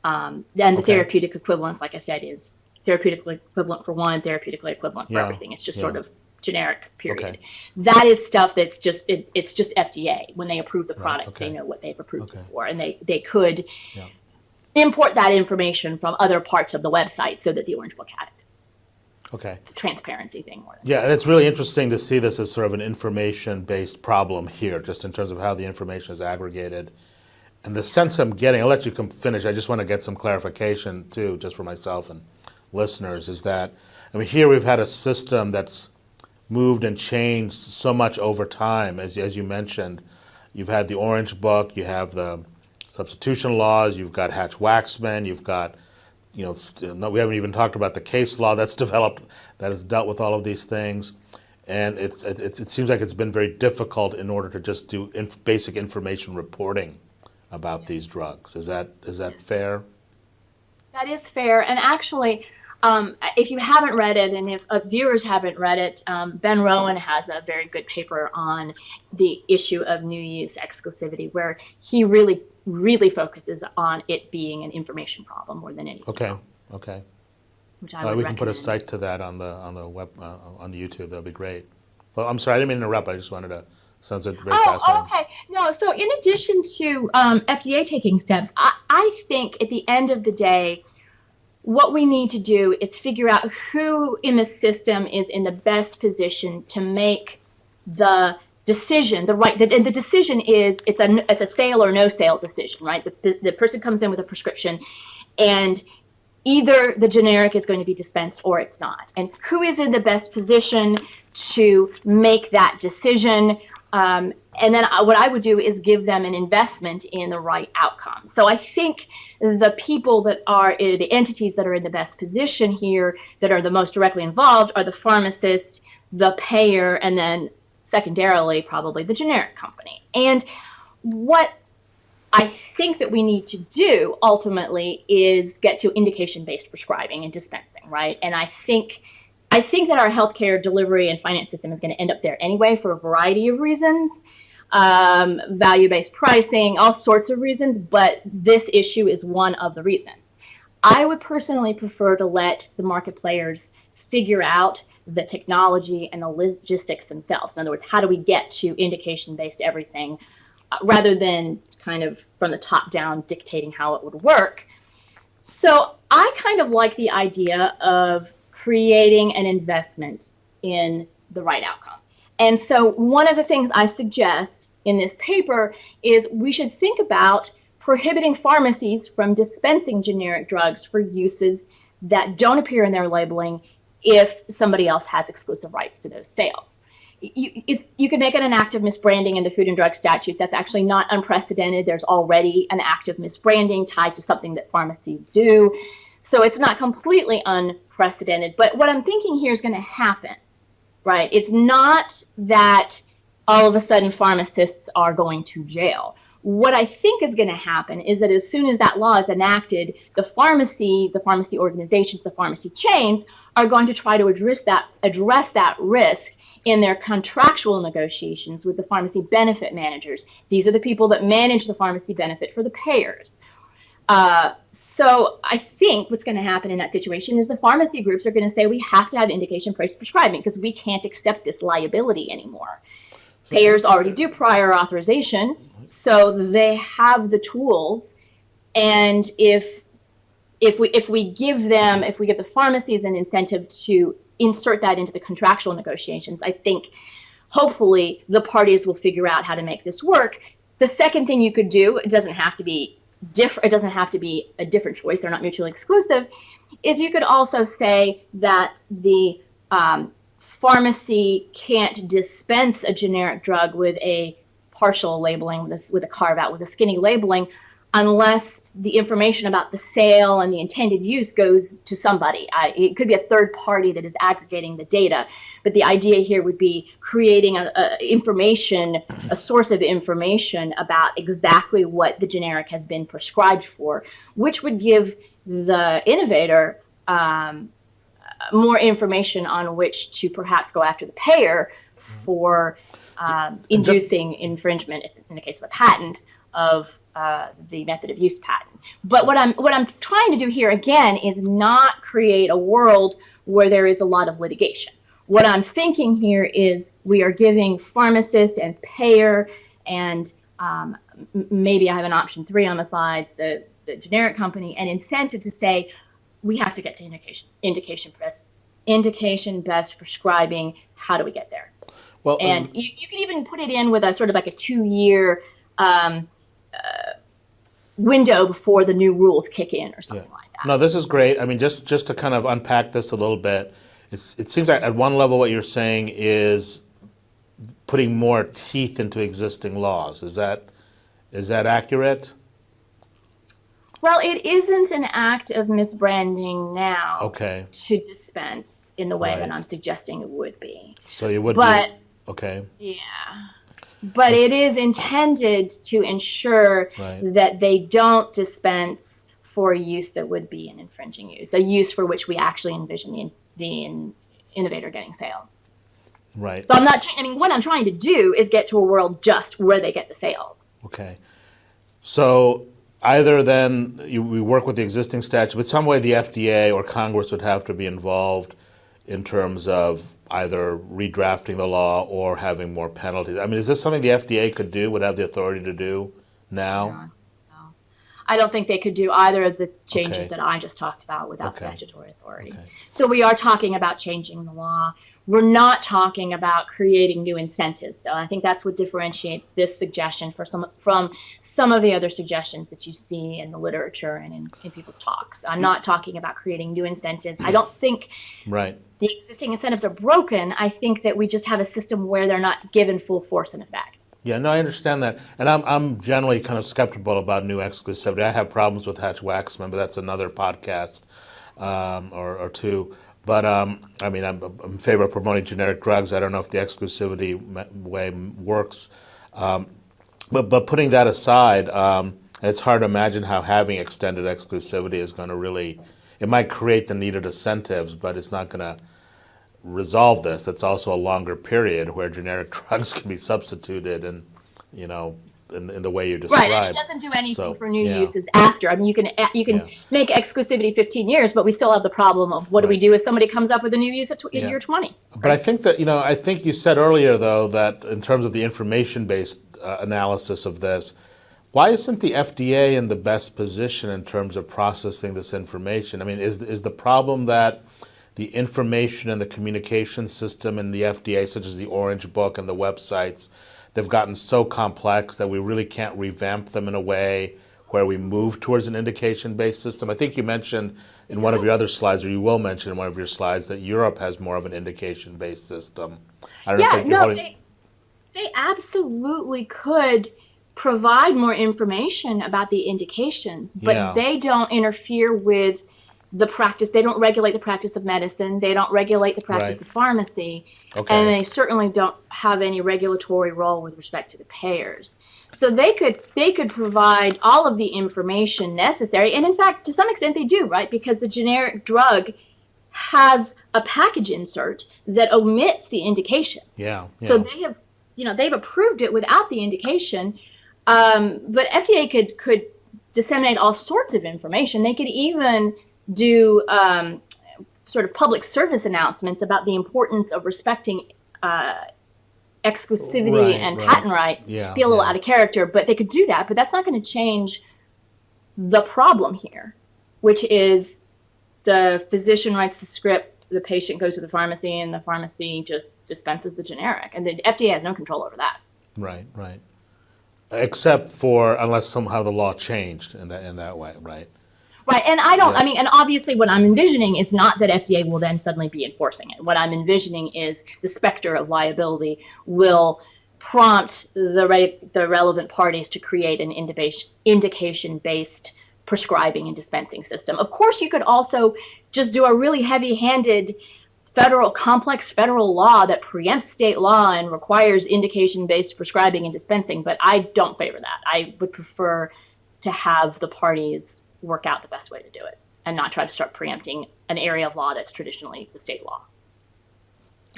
Then the therapeutic equivalence, like I said, is therapeutically equivalent for one, therapeutically equivalent for everything. It's just sort of generic, period. Okay. That is stuff that's just, it's just FDA. When they approve the product, they know what they've approved it for, and they could import that information from other parts of the website so that the Orange Book had it. Okay. The transparency thing. Yeah, it's really interesting to see this as sort of an information-based problem here, just in terms of how the information is aggregated. And the sense I'm getting, I'll let you finish, I just want to get some clarification too, just for myself and listeners, is that, I mean, here we've had a system that's moved and changed so much over time, as you mentioned. You've had the Orange Book, you have the substitution laws, you've got Hatch-Waxman, you've got, we haven't even talked about the case law that's developed, that has dealt with all of these things. And it seems like it's been very difficult in order to just do basic information reporting about these drugs. Is that fair? That is fair. And actually, if you haven't read it, and if viewers haven't read it, Ben Rowan has a very good paper on the issue of new use exclusivity, where he really focuses on it being an information problem more than anything else. Okay. Which I would we can put a site to that on the web on the YouTube. That'll be great. Well, I'm sorry, I didn't mean to interrupt. I just wanted to. Sounds very fascinating. Okay. No. So in addition to FDA taking steps, I think at the end of the day, what we need to do is figure out who in the system is in the best position to make the decision, and the decision is it's a sale or no sale decision, right? The person comes in with a prescription, and either the generic is going to be dispensed or it's not. And who is in the best position to make that decision? And then what I would do is give them an investment in the right outcome. So I think the people that are the entities that are in the best position here, that are the most directly involved, are the pharmacist, the payer, and then secondarily probably the generic company. And what I think that we need to do ultimately is get to indication-based prescribing and dispensing, right? And I think that our healthcare delivery and finance system is going to end up there anyway for a variety of reasons, value-based pricing, all sorts of reasons, but this issue is one of the reasons. I would personally prefer to let the market players figure out the technology and the logistics themselves. In other words, how do we get to indication-based everything rather than kind of from the top down dictating how it would work. So I kind of like the idea of creating an investment in the right outcome. And so one of the things I suggest in this paper is we should think about prohibiting pharmacies from dispensing generic drugs for uses that don't appear in their labeling if somebody else has exclusive rights to those sales. You can make it an act of misbranding in the Food and Drug Statute. That's actually not unprecedented. There's already an act of misbranding tied to something that pharmacies do. So it's not completely unprecedented. But what I'm thinking here is going to happen, right? It's not that all of a sudden pharmacists are going to jail. What I think is going to happen is that as soon as that law is enacted, the pharmacy organizations, the pharmacy chains are going to try to address that risk in their contractual negotiations with the pharmacy benefit managers. These are the people that manage the pharmacy benefit for the payers. So I think what's going to happen in that situation is the pharmacy groups are going to say we have to have indication-based prescribing because we can't accept this liability anymore. Payers already do prior authorization, so they have the tools. And if we give the pharmacies an incentive to insert that into the contractual negotiations, I think hopefully the parties will figure out how to make this work. The second thing you could do, it doesn't have to be a different choice, they're not mutually exclusive, is you could also say that the pharmacy can't dispense a generic drug with a partial labeling, with a carve out, with a skinny labeling, unless the information about the sale and the intended use goes to somebody. It could be a third party that is aggregating the data, but the idea here would be creating a source of information about exactly what the generic has been prescribed for, which would give the innovator more information on which to perhaps go after the payer for inducing infringement, in the case of a patent, of the method of use patent. But what I'm trying to do here again is not create a world where there is a lot of litigation. What I'm thinking here is we are giving pharmacist and payer and maybe I have an option 3 on the slides, the generic company, an incentive to say we have to get to indication-based prescribing. How do we get there? Well, and you can even put it in with a sort of like a 2-year window before the new rules kick in or something like that. No, this is great. I mean, just to kind of unpack this a little bit, it seems like at one level what you're saying is putting more teeth into existing laws. Is that accurate? Well, it isn't an act of misbranding now to dispense in the way that I'm suggesting it would be. So you would be. Okay. Yeah. But it is intended to ensure that they don't dispense for a use that would be an infringing use, a use for which we actually envision the innovator getting sales. Right. So I'm not. What I'm trying to do is get to a world just where they get the sales. Okay. So either then we work with the existing statute, but some way the FDA or Congress would have to be involved in terms of either redrafting the law or having more penalties. I mean, is this something the FDA could do, would have the authority to do now? No. I don't think they could do either of the changes that I just talked about without statutory authority. So we are talking about changing the law. We're not talking about creating new incentives. So I think that's what differentiates this suggestion from some of the other suggestions that you see in the literature and in people's talks. I'm not talking about creating new incentives. I don't think the existing incentives are broken. I think that we just have a system where they're not given full force and effect. Yeah, no, I understand that. And I'm generally kind of skeptical about new exclusivity. I have problems with Hatch-Waxman, but that's another podcast or two. But I'm in favor of promoting generic drugs. I don't know if the exclusivity way works. But putting that aside, it's hard to imagine how having extended exclusivity is going to really, it might create the needed incentives, but it's not going to resolve this. That's also a longer period where generic drugs can be substituted and, in the way you described. Right, and it doesn't do anything for new uses after. I mean, you can make exclusivity 15 years, but we still have the problem of what do we do if somebody comes up with a new use at year 20? But I think that, I think you said earlier, though, that in terms of the information-based analysis of this, why isn't the FDA in the best position in terms of processing this information? I mean, is the problem that the information and the communication system in the FDA, such as the Orange Book and the websites, they've gotten so complex that we really can't revamp them in a way where we move towards an indication-based system? I think you mentioned in one of your other slides, or you will mention in one of your slides, that Europe has more of an indication-based system. I don't know if they absolutely could provide more information about the indications, but they don't interfere with the practice. They don't regulate the practice of medicine. They don't regulate the practice of pharmacy. And they certainly don't have any regulatory role with respect to the payers. So they could provide all of the information necessary, and in fact, to some extent, they do, right? Because the generic drug has a package insert that omits the indications. Yeah. So they've approved it without the indication, but FDA could disseminate all sorts of information. They could even do sort of public service announcements about the importance of respecting exclusivity and patent rights. Be a little out of character, but they could do that. But that's not going to change the problem here, which is the physician writes the script, the patient goes to the pharmacy, and the pharmacy just dispenses the generic. And the FDA has no control over that. Right. Except for unless somehow the law changed in that way, right? Right, and I mean, and obviously what I'm envisioning is not that FDA will then suddenly be enforcing it. What I'm envisioning is the specter of liability will prompt the relevant parties to create an indication-based prescribing and dispensing system. Of course, you could also just do a really heavy-handed complex federal law that preempts state law and requires indication-based prescribing and dispensing, but I don't favor that. I would prefer to have the parties work out the best way to do it and not try to start preempting an area of law that's traditionally the state law.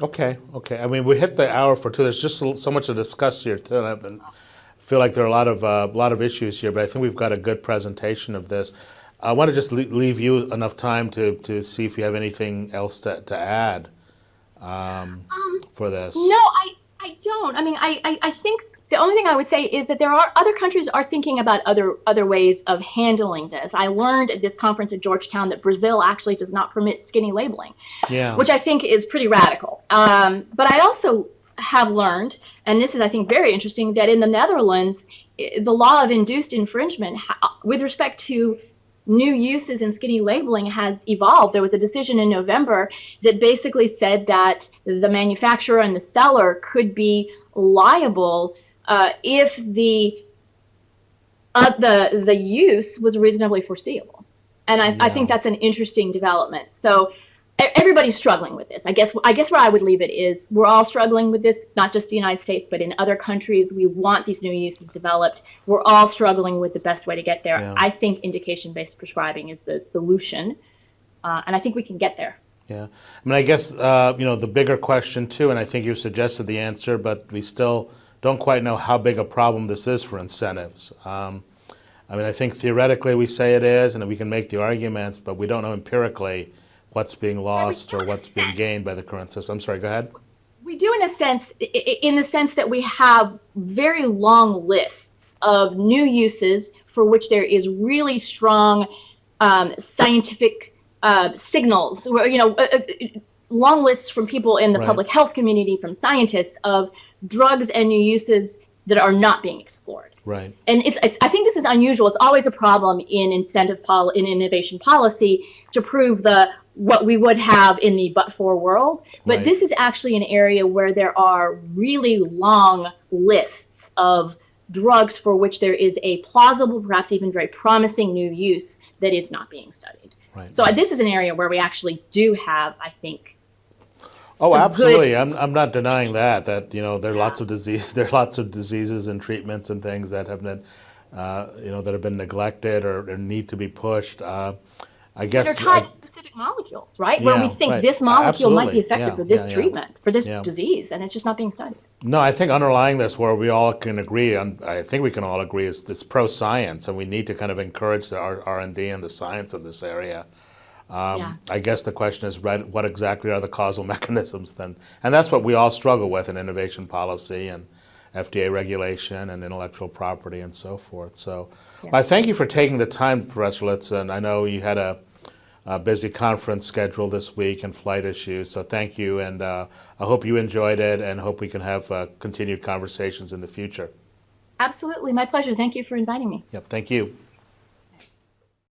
Okay. I mean, we hit the hour for two. There's just so much to discuss here too. And I feel like there are a lot of issues here, but I think we've got a good presentation of this. I want to just leave you enough time to see if you have anything else to add for this. No, I don't. I mean, I think the only thing I would say is that there are other countries are thinking about other ways of handling this. I learned at this conference at Georgetown that Brazil actually does not permit skinny labeling, which I think is pretty radical. But I also have learned, and this is I think very interesting, that in the Netherlands, the law of induced infringement with respect to new uses in skinny labeling has evolved. There was a decision in November that basically said that the manufacturer and the seller could be liable if the use was reasonably foreseeable. And I think that's an interesting development. So everybody's struggling with this. I guess where I would leave it is we're all struggling with this, not just the United States, but in other countries. We want these new uses developed. We're all struggling with the best way to get there. I think indication-based prescribing is the solution, and I think we can get there. Yeah. I mean, I guess, the bigger question too, and I think you suggested the answer, but we still don't quite know how big a problem this is for incentives. I mean, I think theoretically we say it is, and we can make the arguments, but we don't know empirically what's being lost or what's being gained by the current system. I'm sorry, go ahead. We do in the sense that we have very long lists of new uses for which there is really strong scientific signals, long lists from people in the public health community, from scientists, of drugs and new uses that are not being explored. Right. And I think this is unusual. It's always a problem in in innovation policy to prove what we would have in the but-for world. But this is actually an area where there are really long lists of drugs for which there is a plausible, perhaps even very promising new use that is not being studied. Right. So this is an area where we actually do have, I think, oh, absolutely. I'm not denying that there are lots of diseases and treatments and things that have been that have been neglected or need to be pushed. I guess they're tied to specific molecules, right? Where we think this molecule might be effective for this treatment, for this disease, and it's just not being studied. No, I think underlying this, where we all can agree, and I think we can all agree, is this pro-science, and we need to kind of encourage the R&D and the science of this area. I guess the question is, what exactly are the causal mechanisms then? And that's what we all struggle with in innovation policy and FDA regulation and intellectual property and so forth. So I thank you for taking the time, Professor Lietzan. I know you had a busy conference scheduled this week and flight issues, so thank you. And I hope you enjoyed it and hope we can have continued conversations in the future. Absolutely. My pleasure. Thank you for inviting me. Yep. Thank you.